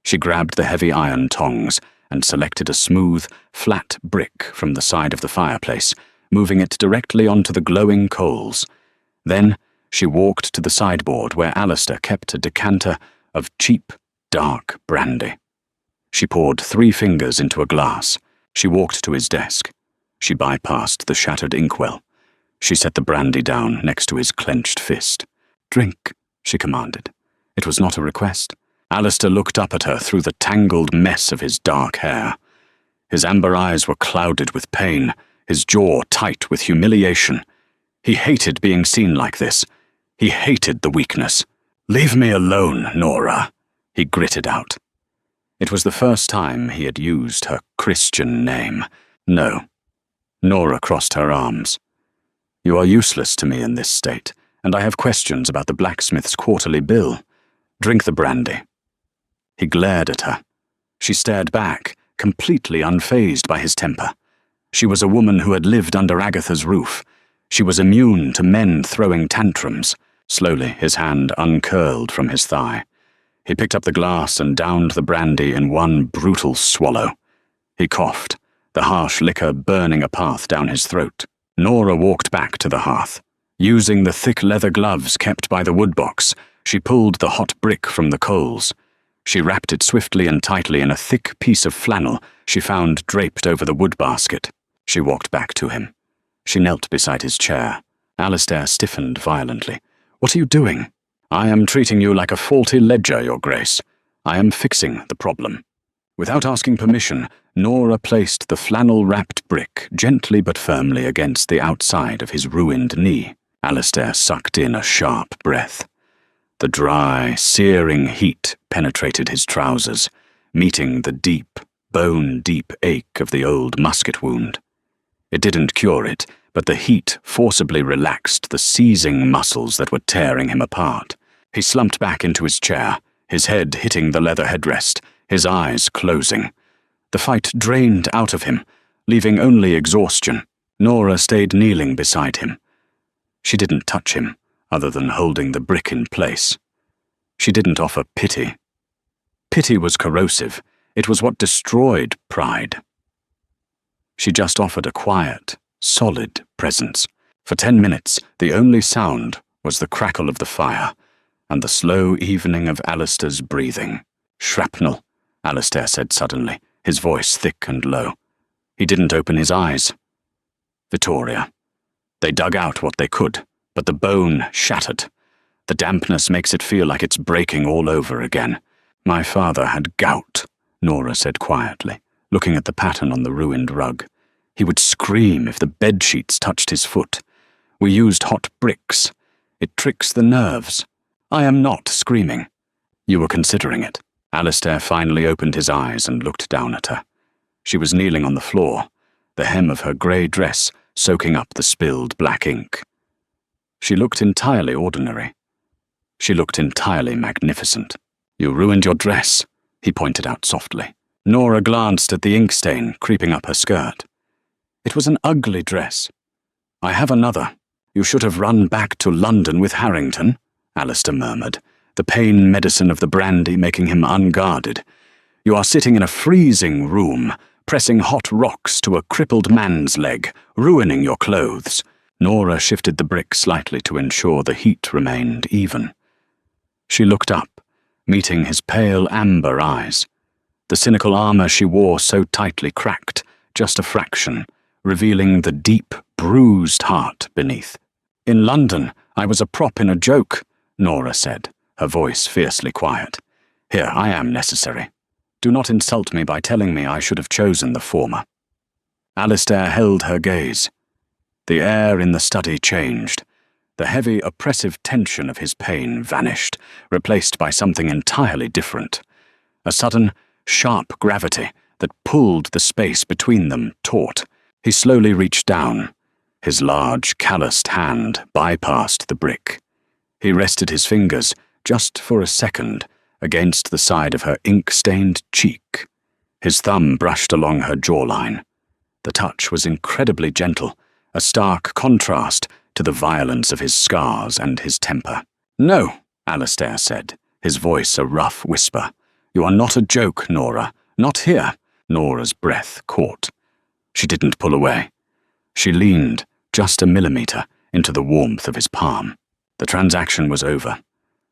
She grabbed the heavy iron tongs and selected a smooth, flat brick from the side of the fireplace, moving it directly onto the glowing coals. Then she walked to the sideboard where Alistair kept a decanter of cheap, dark brandy. She poured 3 fingers into a glass. She walked to his desk. She bypassed the shattered inkwell. She set the brandy down next to his clenched fist. "Drink," she commanded. It was not a request. Alistair looked up at her through the tangled mess of his dark hair. His amber eyes were clouded with pain, his jaw tight with humiliation. He hated being seen like this. He hated the weakness. "Leave me alone, Nora," he gritted out. It was the first time he had used her Christian name. "No." Nora crossed her arms. "You are useless to me in this state, and I have questions about the blacksmith's quarterly bill. Drink the brandy." He glared at her. She stared back, completely unfazed by his temper. She was a woman who had lived under Agatha's roof. She was immune to men throwing tantrums. Slowly, his hand uncurled from his thigh. He picked up the glass and downed the brandy in one brutal swallow. He coughed, the harsh liquor burning a path down his throat. Nora walked back to the hearth. Using the thick leather gloves kept by the woodbox, she pulled the hot brick from the coals. She wrapped it swiftly and tightly in a thick piece of flannel she found draped over the wood basket. She walked back to him. She knelt beside his chair. Alistair stiffened violently. "What are you doing?" "I am treating you like a faulty ledger, Your Grace. I am fixing the problem." Without asking permission, Nora placed the flannel-wrapped brick gently but firmly against the outside of his ruined knee. Alistair sucked in a sharp breath. The dry, searing heat penetrated his trousers, meeting the deep, bone-deep ache of the old musket wound. It didn't cure it, but the heat forcibly relaxed the seizing muscles that were tearing him apart. He slumped back into his chair, his head hitting the leather headrest, his eyes closing. The fight drained out of him, leaving only exhaustion. Nora stayed kneeling beside him. She didn't touch him, other than holding the brick in place. She didn't offer pity. Pity was corrosive. It was what destroyed pride. She just offered a quiet, solid presence. For 10 minutes, the only sound was the crackle of the fire and the slow evening of Alistair's breathing. "Shrapnel," Alistair said suddenly, his voice thick and low. He didn't open his eyes. "Vittoria." They dug out what they could, but the bone shattered. The dampness makes it feel like it's breaking all over again. "My father had gout," Nora said quietly, looking at the pattern on the ruined rug. "He would scream if the bedsheets touched his foot. We used hot bricks. It tricks the nerves. I am not screaming." "You were considering it." Alistair finally opened his eyes and looked down at her. She was kneeling on the floor, the hem of her grey dress soaking up the spilled black ink. She looked entirely ordinary. She looked entirely magnificent. "You ruined your dress," he pointed out softly. Nora glanced at the ink stain creeping up her skirt. "It was an ugly dress." "I have another. You should have run back to London with Harrington," Alistair murmured, the pain medicine of the brandy making him unguarded. "You are sitting in a freezing room, pressing hot rocks to a crippled man's leg, ruining your clothes." Nora shifted the brick slightly to ensure the heat remained even. She looked up, meeting his pale amber eyes. The cynical armor she wore so tightly cracked, just a fraction, revealing the deep, bruised heart beneath. "In London, I was a prop in a joke," Nora said, her voice fiercely quiet. "Here, I am necessary. Do not insult me by telling me I should have chosen the former." Alistair held her gaze. The air in the study changed. The heavy, oppressive tension of his pain vanished, replaced by something entirely different. A sudden, sharp gravity that pulled the space between them taut. He slowly reached down. His large, calloused hand bypassed the brick. He rested his fingers, just for a second, against the side of her ink-stained cheek. His thumb brushed along her jawline. The touch was incredibly gentle, a stark contrast to the violence of his scars and his temper. "No," Alistair said, his voice a rough whisper. "You are not a joke, Nora. Not here." Nora's breath caught. She didn't pull away. She leaned just a millimeter into the warmth of his palm. The transaction was over.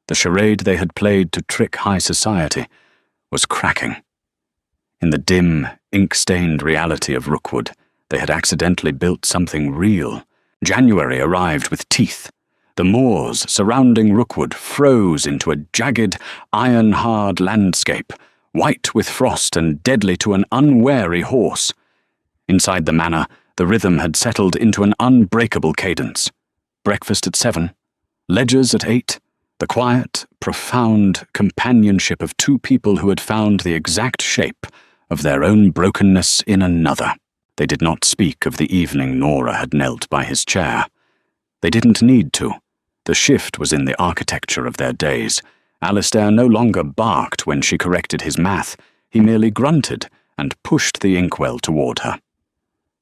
The charade they had played to trick high society was cracking. In the dim, ink-stained reality of Rookwood, they had accidentally built something real. January arrived with teeth. The moors surrounding Rookwood froze into a jagged, iron-hard landscape, white with frost and deadly to an unwary horse. Inside the manor, the rhythm had settled into an unbreakable cadence. Breakfast at 7, ledgers at 8, the quiet, profound companionship of two people who had found the exact shape of their own brokenness in another. They did not speak of the evening Nora had knelt by his chair. They didn't need to. The shift was in the architecture of their days. Alistair no longer barked when she corrected his math. He merely grunted and pushed the inkwell toward her.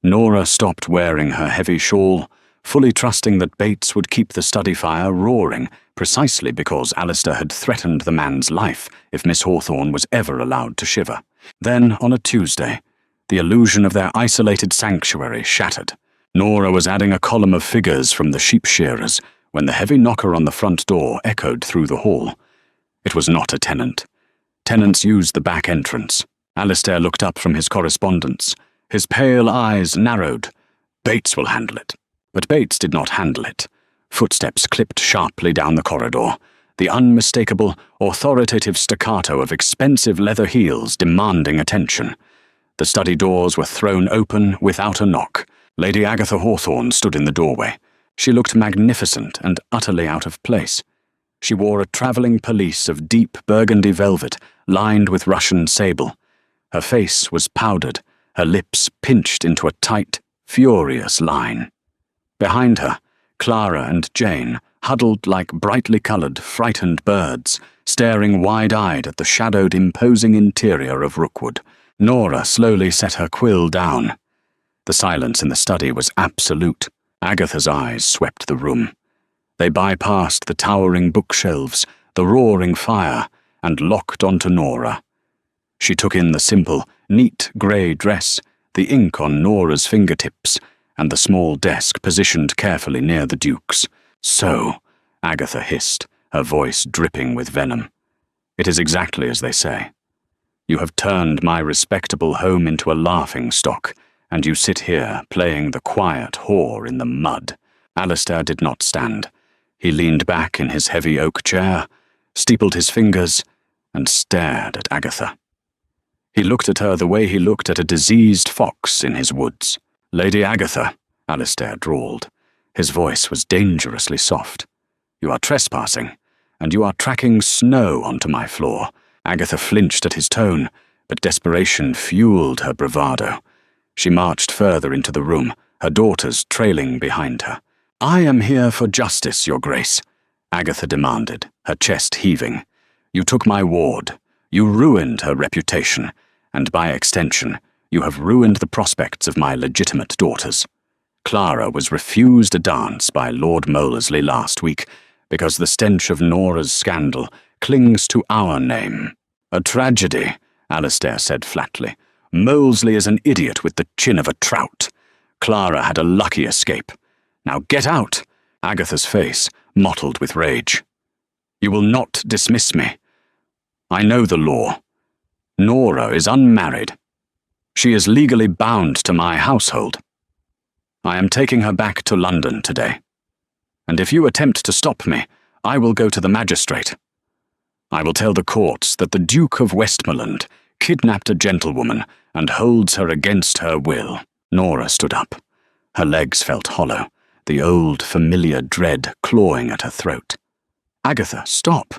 Nora stopped wearing her heavy shawl, fully trusting that Bates would keep the study fire roaring, precisely because Alistair had threatened the man's life if Miss Hawthorne was ever allowed to shiver. Then, on a Tuesday, the illusion of their isolated sanctuary shattered. Nora was adding a column of figures from the sheep shearers when the heavy knocker on the front door echoed through the hall. It was not a tenant. Tenants used the back entrance. Alistair looked up from his correspondence. His pale eyes narrowed. Bates will handle it. But Bates did not handle it. Footsteps clipped sharply down the corridor. The unmistakable, authoritative staccato of expensive leather heels demanding attention. The study doors were thrown open without a knock. Lady Agatha Hawthorne stood in the doorway. She looked magnificent and utterly out of place. She wore a travelling pelisse of deep burgundy velvet, lined with Russian sable. Her face was powdered, her lips pinched into a tight, furious line. Behind her, Clara and Jane huddled like brightly coloured, frightened birds, staring wide-eyed at the shadowed, imposing interior of Rookwood. Nora slowly set her quill down. The silence in the study was absolute. Agatha's eyes swept the room. They bypassed the towering bookshelves, the roaring fire, and locked onto Nora. She took in the simple, neat grey dress, the ink on Nora's fingertips, and the small desk positioned carefully near the Duke's. "So," Agatha hissed, her voice dripping with venom. "It is exactly as they say. You have turned my respectable home into a laughing-stock, and you sit here playing the quiet whore in the mud." Alistair did not stand. He leaned back in his heavy oak chair, steepled his fingers, and stared at Agatha. He looked at her the way he looked at a diseased fox in his woods. "Lady Agatha," Alistair drawled. His voice was dangerously soft. "You are trespassing, and you are tracking snow onto my floor." Agatha flinched at his tone, but desperation fueled her bravado. She marched further into the room, her daughters trailing behind her. "I am here for justice, Your Grace," Agatha demanded, her chest heaving. "You took my ward. You ruined her reputation, and by extension, you have ruined the prospects of my legitimate daughters. Clara was refused a dance by Lord Molesley last week because the stench of Nora's scandal clings to our name." "A tragedy," Alistair said flatly. "Molesley is an idiot with the chin of a trout. Clara had a lucky escape. Now get out!" Agatha's face mottled with rage. "You will not dismiss me. I know the law. Nora is unmarried. She is legally bound to my household. I am taking her back to London today. And if you attempt to stop me, I will go to the magistrate. I will tell the courts that the Duke of Westmoreland kidnapped a gentlewoman and holds her against her will." Nora stood up. Her legs felt hollow, the old familiar dread clawing at her throat. "Agatha, stop.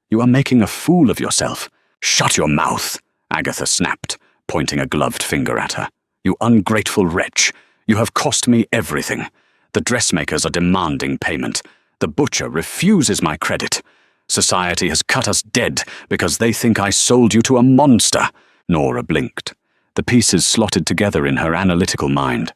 You are making a fool of yourself." "Shut your mouth," Agatha snapped, pointing a gloved finger at her. "You ungrateful wretch. You have cost me everything. The dressmakers are demanding payment. The butcher refuses my credit. Society has cut us dead because they think I sold you to a monster." Nora blinked. The pieces slotted together in her analytical mind.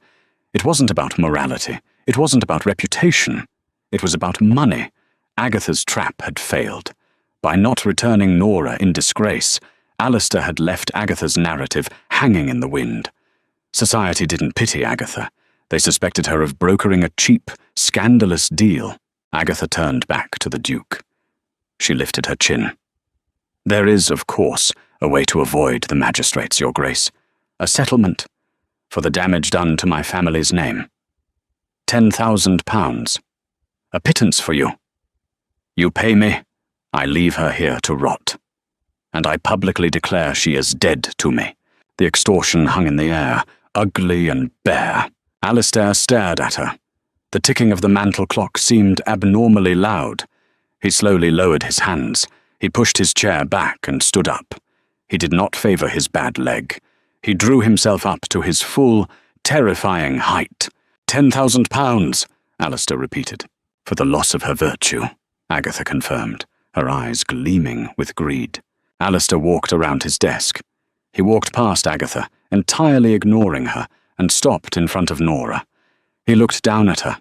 It wasn't about morality. It wasn't about reputation. It was about money. Agatha's trap had failed. By not returning Nora in disgrace, Alistair had left Agatha's narrative hanging in the wind. Society didn't pity Agatha. They suspected her of brokering a cheap, scandalous deal. Agatha turned back to the Duke. She lifted her chin. "There is, of course, a way to avoid the magistrates, Your Grace. A settlement for the damage done to my family's name. £10,000. A pittance for you. You pay me, I leave her here to rot. And I publicly declare she is dead to me." The extortion hung in the air, ugly and bare. Alistair stared at her. The ticking of the mantel clock seemed abnormally loud. He slowly lowered his hands. He pushed his chair back and stood up. He did not favour his bad leg. He drew himself up to his full, terrifying height. £10,000, Alistair repeated. "For the loss of her virtue," Agatha confirmed, her eyes gleaming with greed. Alistair walked around his desk. He walked past Agatha, entirely ignoring her, and stopped in front of Nora. He looked down at her.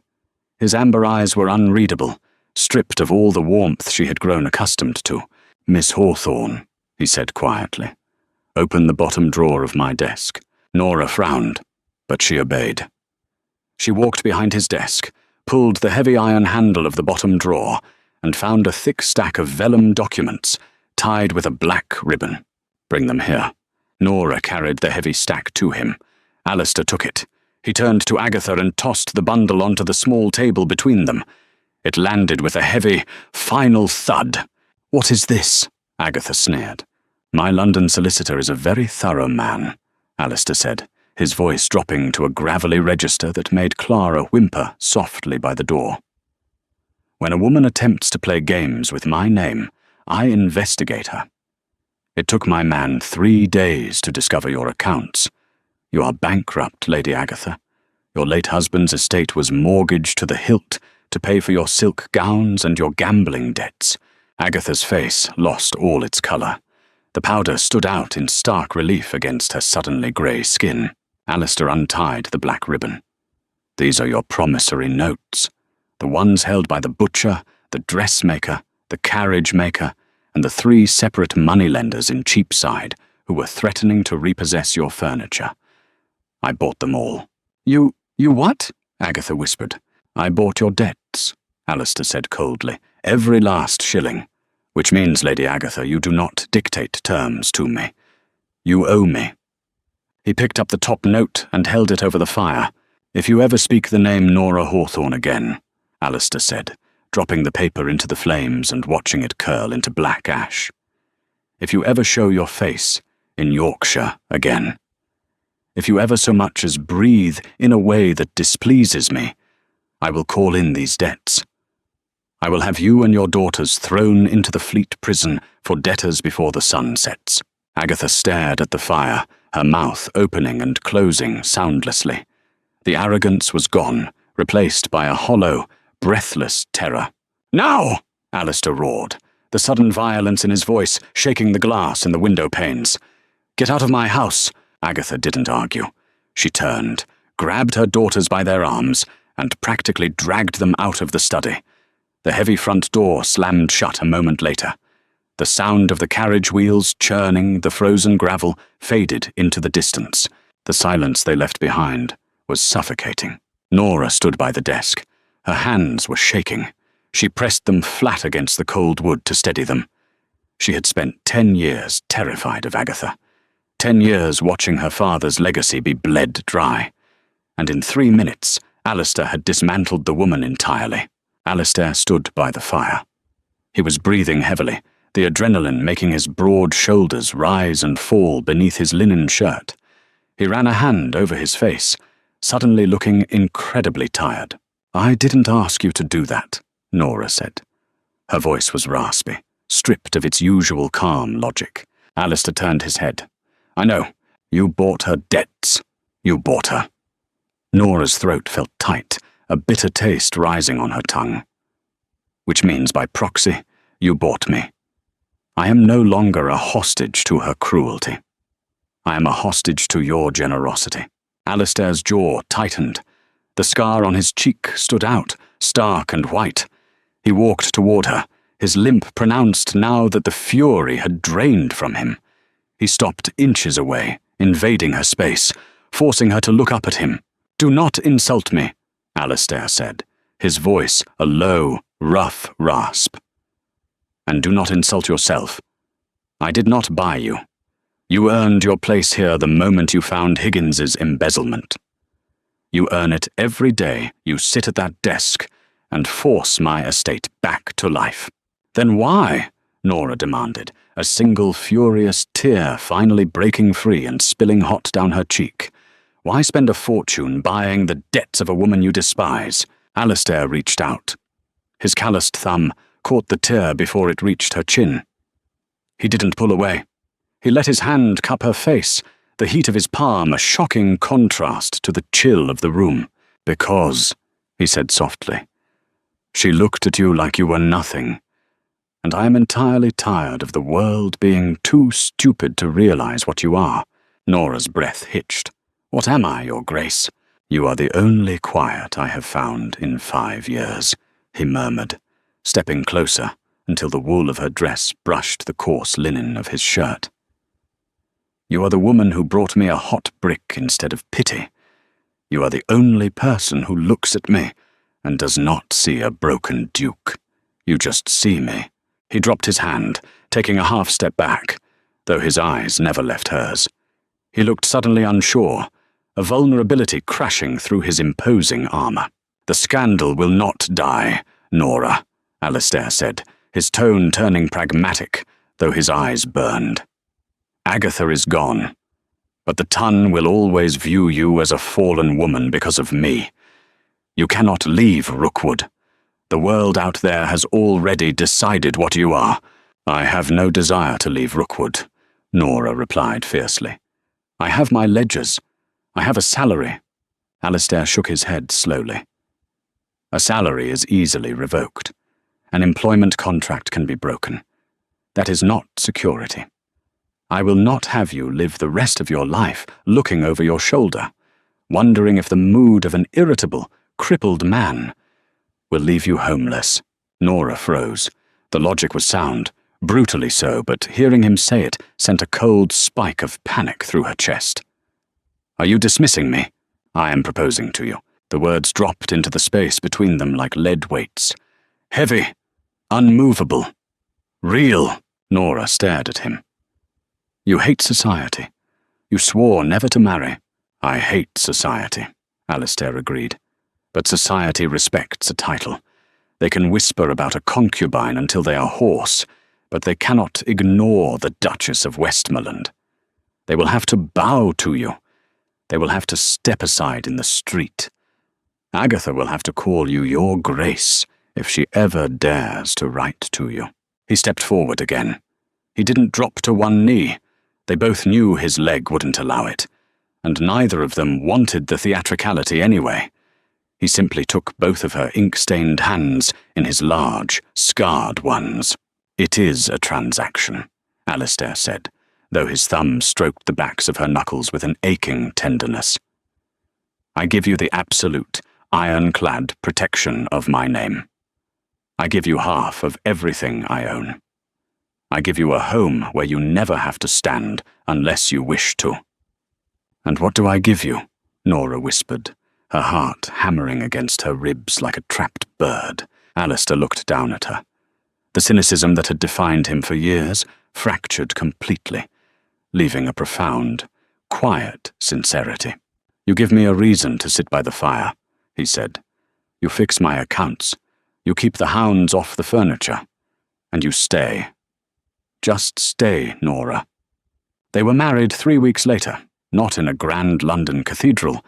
His amber eyes were unreadable, stripped of all the warmth she had grown accustomed to. "Miss Hawthorne," he said quietly, "open the bottom drawer of my desk." Nora frowned, but she obeyed. She walked behind his desk, pulled the heavy iron handle of the bottom drawer, and found a thick stack of vellum documents, tied with a black ribbon. "Bring them here." Nora carried the heavy stack to him. Alistair took it. He turned to Agatha and tossed the bundle onto the small table between them. It landed with a heavy, final thud. "What is this?" Agatha sneered. "My London solicitor is a very thorough man," Alistair said, his voice dropping to a gravelly register that made Clara whimper softly by the door. "When a woman attempts to play games with my name, I investigate her. It took my man 3 days to discover your accounts. You are bankrupt, Lady Agatha. Your late husband's estate was mortgaged to the hilt to pay for your silk gowns and your gambling debts." Agatha's face lost all its colour. The powder stood out in stark relief against her suddenly grey skin. Alistair untied the black ribbon. "These are your promissory notes, the ones held by the butcher, the dressmaker, the carriage maker, and the 3 separate moneylenders in Cheapside who were threatening to repossess your furniture. I bought them all." You what?" Agatha whispered. "I bought your debts," Alistair said coldly. "Every last shilling. Which means, Lady Agatha, you do not dictate terms to me. You owe me." He picked up the top note and held it over the fire. "If you ever speak the name Nora Hawthorne again," Alistair said, dropping the paper into the flames and watching it curl into black ash. "If you ever show your face in Yorkshire again, if you ever so much as breathe in a way that displeases me, I will call in these debts. I will have you and your daughters thrown into the Fleet prison for debtors before the sun sets." Agatha stared at the fire, her mouth opening and closing soundlessly. The arrogance was gone, replaced by a hollow, breathless terror. "Now!" Alistair roared, the sudden violence in his voice shaking the glass in the window panes. "Get out of my house!" Agatha didn't argue. She turned, grabbed her daughters by their arms, and practically dragged them out of the study. The heavy front door slammed shut a moment later. The sound of the carriage wheels churning the frozen gravel faded into the distance. The silence they left behind was suffocating. Nora stood by the desk. Her hands were shaking. She pressed them flat against the cold wood to steady them. She had spent 10 years terrified of Agatha. 10 years watching her father's legacy be bled dry. And in 3 minutes, Alistair had dismantled the woman entirely. Alistair stood by the fire. He was breathing heavily, the adrenaline making his broad shoulders rise and fall beneath his linen shirt. He ran a hand over his face, suddenly looking incredibly tired. "I didn't ask you to do that," Nora said. Her voice was raspy, stripped of its usual calm logic. Alistair turned his head. "I know. You bought her debts. You bought her." Nora's throat felt tight, a bitter taste rising on her tongue. "Which means, by proxy, you bought me. I am no longer a hostage to her cruelty. I am a hostage to your generosity." Alistair's jaw tightened. The scar on his cheek stood out, stark and white. He walked toward her, his limp pronounced now that the fury had drained from him. He stopped inches away, invading her space, forcing her to look up at him. "Do not insult me," Alistair said, his voice a low, rough rasp. "And do not insult yourself. I did not buy you. You earned your place here the moment you found Higgins's embezzlement. You earn it every day you sit at that desk and force my estate back to life." "Then why?" Nora demanded, a single furious tear finally breaking free and spilling hot down her cheek. "Why spend a fortune buying the debts of a woman you despise?" Alistair reached out. His calloused thumb caught the tear before it reached her chin. He didn't pull away. He let his hand cup her face, the heat of his palm a shocking contrast to the chill of the room. "Because," he said softly, "she looked at you like you were nothing. And I am entirely tired of the world being too stupid to realize what you are." Nora's breath hitched. "What am I, Your Grace?" "You are the only quiet I have found in 5 years," he murmured, stepping closer until the wool of her dress brushed the coarse linen of his shirt. "You are the woman who brought me a hot brick instead of pity. You are the only person who looks at me and does not see a broken duke. You just see me." He dropped his hand, taking a half step back, though his eyes never left hers. He looked suddenly unsure, a vulnerability crashing through his imposing armor. "The scandal will not die, Nora," Alistair said, his tone turning pragmatic, though his eyes burned. "Agatha is gone, but the Ton will always view you as a fallen woman because of me. You cannot leave Rookwood. The world out there has already decided what you are." "I have no desire to leave Rookwood," Nora replied fiercely. "I have my ledgers. I have a salary." Alistair shook his head slowly. "A salary is easily revoked. An employment contract can be broken. That is not security. I will not have you live the rest of your life looking over your shoulder, wondering if the mood of an irritable, crippled man will leave you homeless." Nora froze. The logic was sound, brutally so, but hearing him say it sent a cold spike of panic through her chest. "Are you dismissing me?" "I am proposing to you." The words dropped into the space between them like lead weights. "Heavy, unmovable, real." Nora stared at him. "You hate society. You swore never to marry." "I hate society," Alistair agreed. "But society respects a title. They can whisper about a concubine until they are hoarse, but they cannot ignore the Duchess of Westmoreland. They will have to bow to you. They will have to step aside in the street. Agatha will have to call you Your Grace if she ever dares to write to you." He stepped forward again. He didn't drop to one knee. They both knew his leg wouldn't allow it, and neither of them wanted the theatricality anyway. He simply took both of her ink-stained hands in his large, scarred ones. "It is a transaction," Alistair said, though his thumb stroked the backs of her knuckles with an aching tenderness. "I give you the absolute, ironclad protection of my name. I give you half of everything I own. I give you a home where you never have to stand unless you wish to." "And what do I give you?" Nora whispered, her heart hammering against her ribs like a trapped bird. Alistair looked down at her. The cynicism that had defined him for years fractured completely, leaving a profound, quiet sincerity. "You give me a reason to sit by the fire," he said. "You fix my accounts. You keep the hounds off the furniture. And you stay. Just stay, Nora." They were married 3 weeks later, not in a grand London cathedral,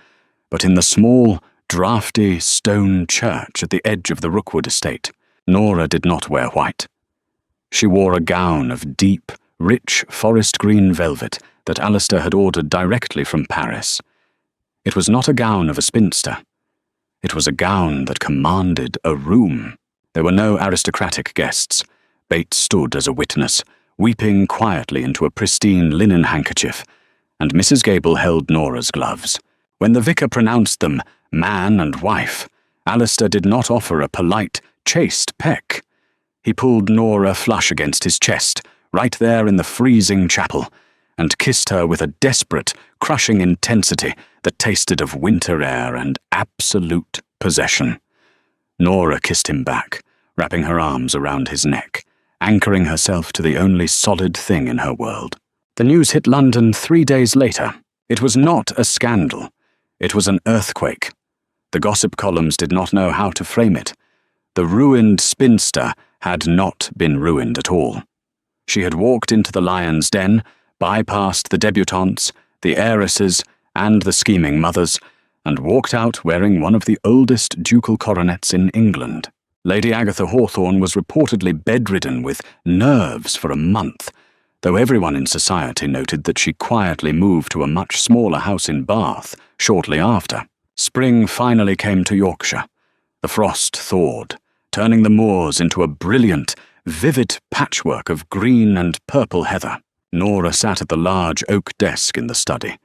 but in the small, draughty stone church at the edge of the Rookwood estate. Nora did not wear white. She wore a gown of deep, rich forest green velvet that Alistair had ordered directly from Paris. It was not a gown of a spinster. It was a gown that commanded a room. There were no aristocratic guests. Bates stood as a witness, weeping quietly into a pristine linen handkerchief, and Mrs. Gable held Nora's gloves. When the vicar pronounced them man and wife, Alistair did not offer a polite, chaste peck. He pulled Nora flush against his chest, right there in the freezing chapel, and kissed her with a desperate, crushing intensity that tasted of winter air and absolute possession. Nora kissed him back, wrapping her arms around his neck, anchoring herself to the only solid thing in her world. The news hit London 3 days later. It was not a scandal. It was an earthquake. The gossip columns did not know how to frame it. The ruined spinster had not been ruined at all. She had walked into the lion's den, bypassed the debutantes, the heiresses, and the scheming mothers, and walked out wearing one of the oldest ducal coronets in England. Lady Agatha Hawthorne was reportedly bedridden with nerves for a month, though everyone in society noted that she quietly moved to a much smaller house in Bath shortly after. Spring finally came to Yorkshire. The frost thawed, turning the moors into a brilliant, vivid patchwork of green and purple heather. Nora sat at the large oak desk in the study.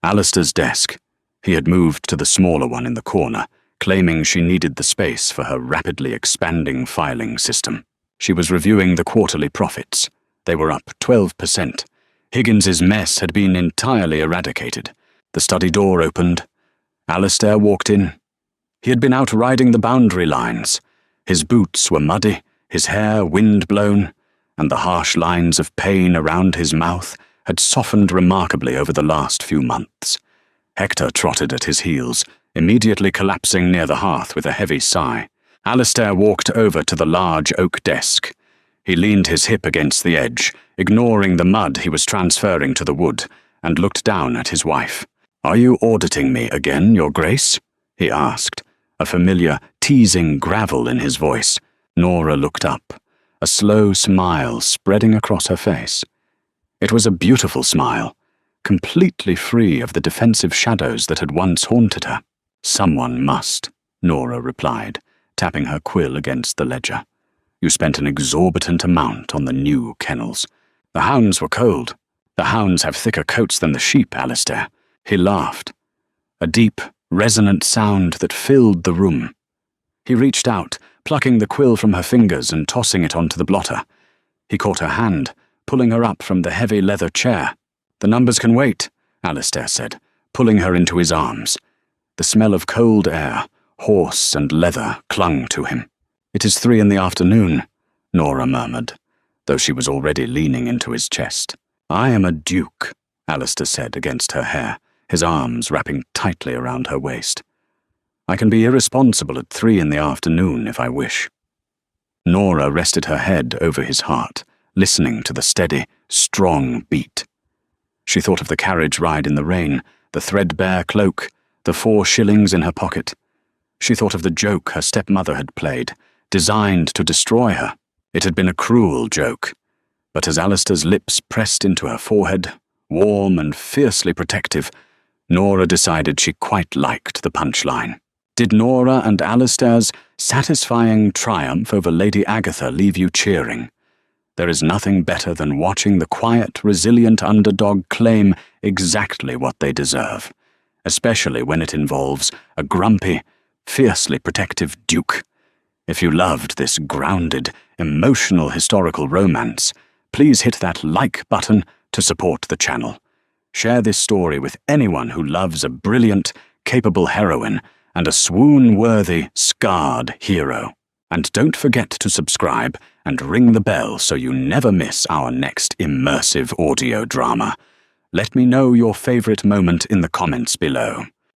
Alistair's desk. He had moved to the smaller one in the corner, claiming she needed the space for her rapidly expanding filing system. She was reviewing the quarterly profits. They were up 12%. Higgins's mess had been entirely eradicated. The study door opened. Alistair walked in. He had been out riding the boundary lines. His boots were muddy, his hair wind-blown, and the harsh lines of pain around his mouth had softened remarkably over the last few months. Hector trotted at his heels, immediately collapsing near the hearth with a heavy sigh. Alistair walked over to the large oak desk. He leaned his hip against the edge, ignoring the mud he was transferring to the wood, and looked down at his wife. "Are you auditing me again, Your Grace?" he asked, a familiar, teasing gravel in his voice. Nora looked up, a slow smile spreading across her face. It was a beautiful smile, completely free of the defensive shadows that had once haunted her. "Someone must," Nora replied, tapping her quill against the ledger. "You spent an exorbitant amount on the new kennels. The hounds were cold. The hounds have thicker coats than the sheep, Alistair." He laughed, a deep, resonant sound that filled the room. He reached out, plucking the quill from her fingers and tossing it onto the blotter. He caught her hand, pulling her up from the heavy leather chair. "The numbers can wait," Alistair said, pulling her into his arms. The smell of cold air, horse and leather, clung to him. "It is 3 PM, Nora murmured, though she was already leaning into his chest. "I am a duke," Alistair said against her hair, his arms wrapping tightly around her waist. "I can be irresponsible at 3 PM if I wish." Nora rested her head over his heart, listening to the steady, strong beat. She thought of the carriage ride in the rain, the threadbare cloak, the 4 shillings in her pocket. She thought of the joke her stepmother had played, designed to destroy her. It had been a cruel joke, but as Alistair's lips pressed into her forehead, warm and fiercely protective, Nora decided she quite liked the punchline. Did Nora and Alistair's satisfying triumph over Lady Agatha leave you cheering? There is nothing better than watching the quiet, resilient underdog claim exactly what they deserve, especially when it involves a grumpy, fiercely protective duke. If you loved this grounded, emotional historical romance, please hit that like button to support the channel. Share this story with anyone who loves a brilliant, capable heroine and a swoon-worthy, scarred hero. And don't forget to subscribe and ring the bell so you never miss our next immersive audio drama. Let me know your favorite moment in the comments below.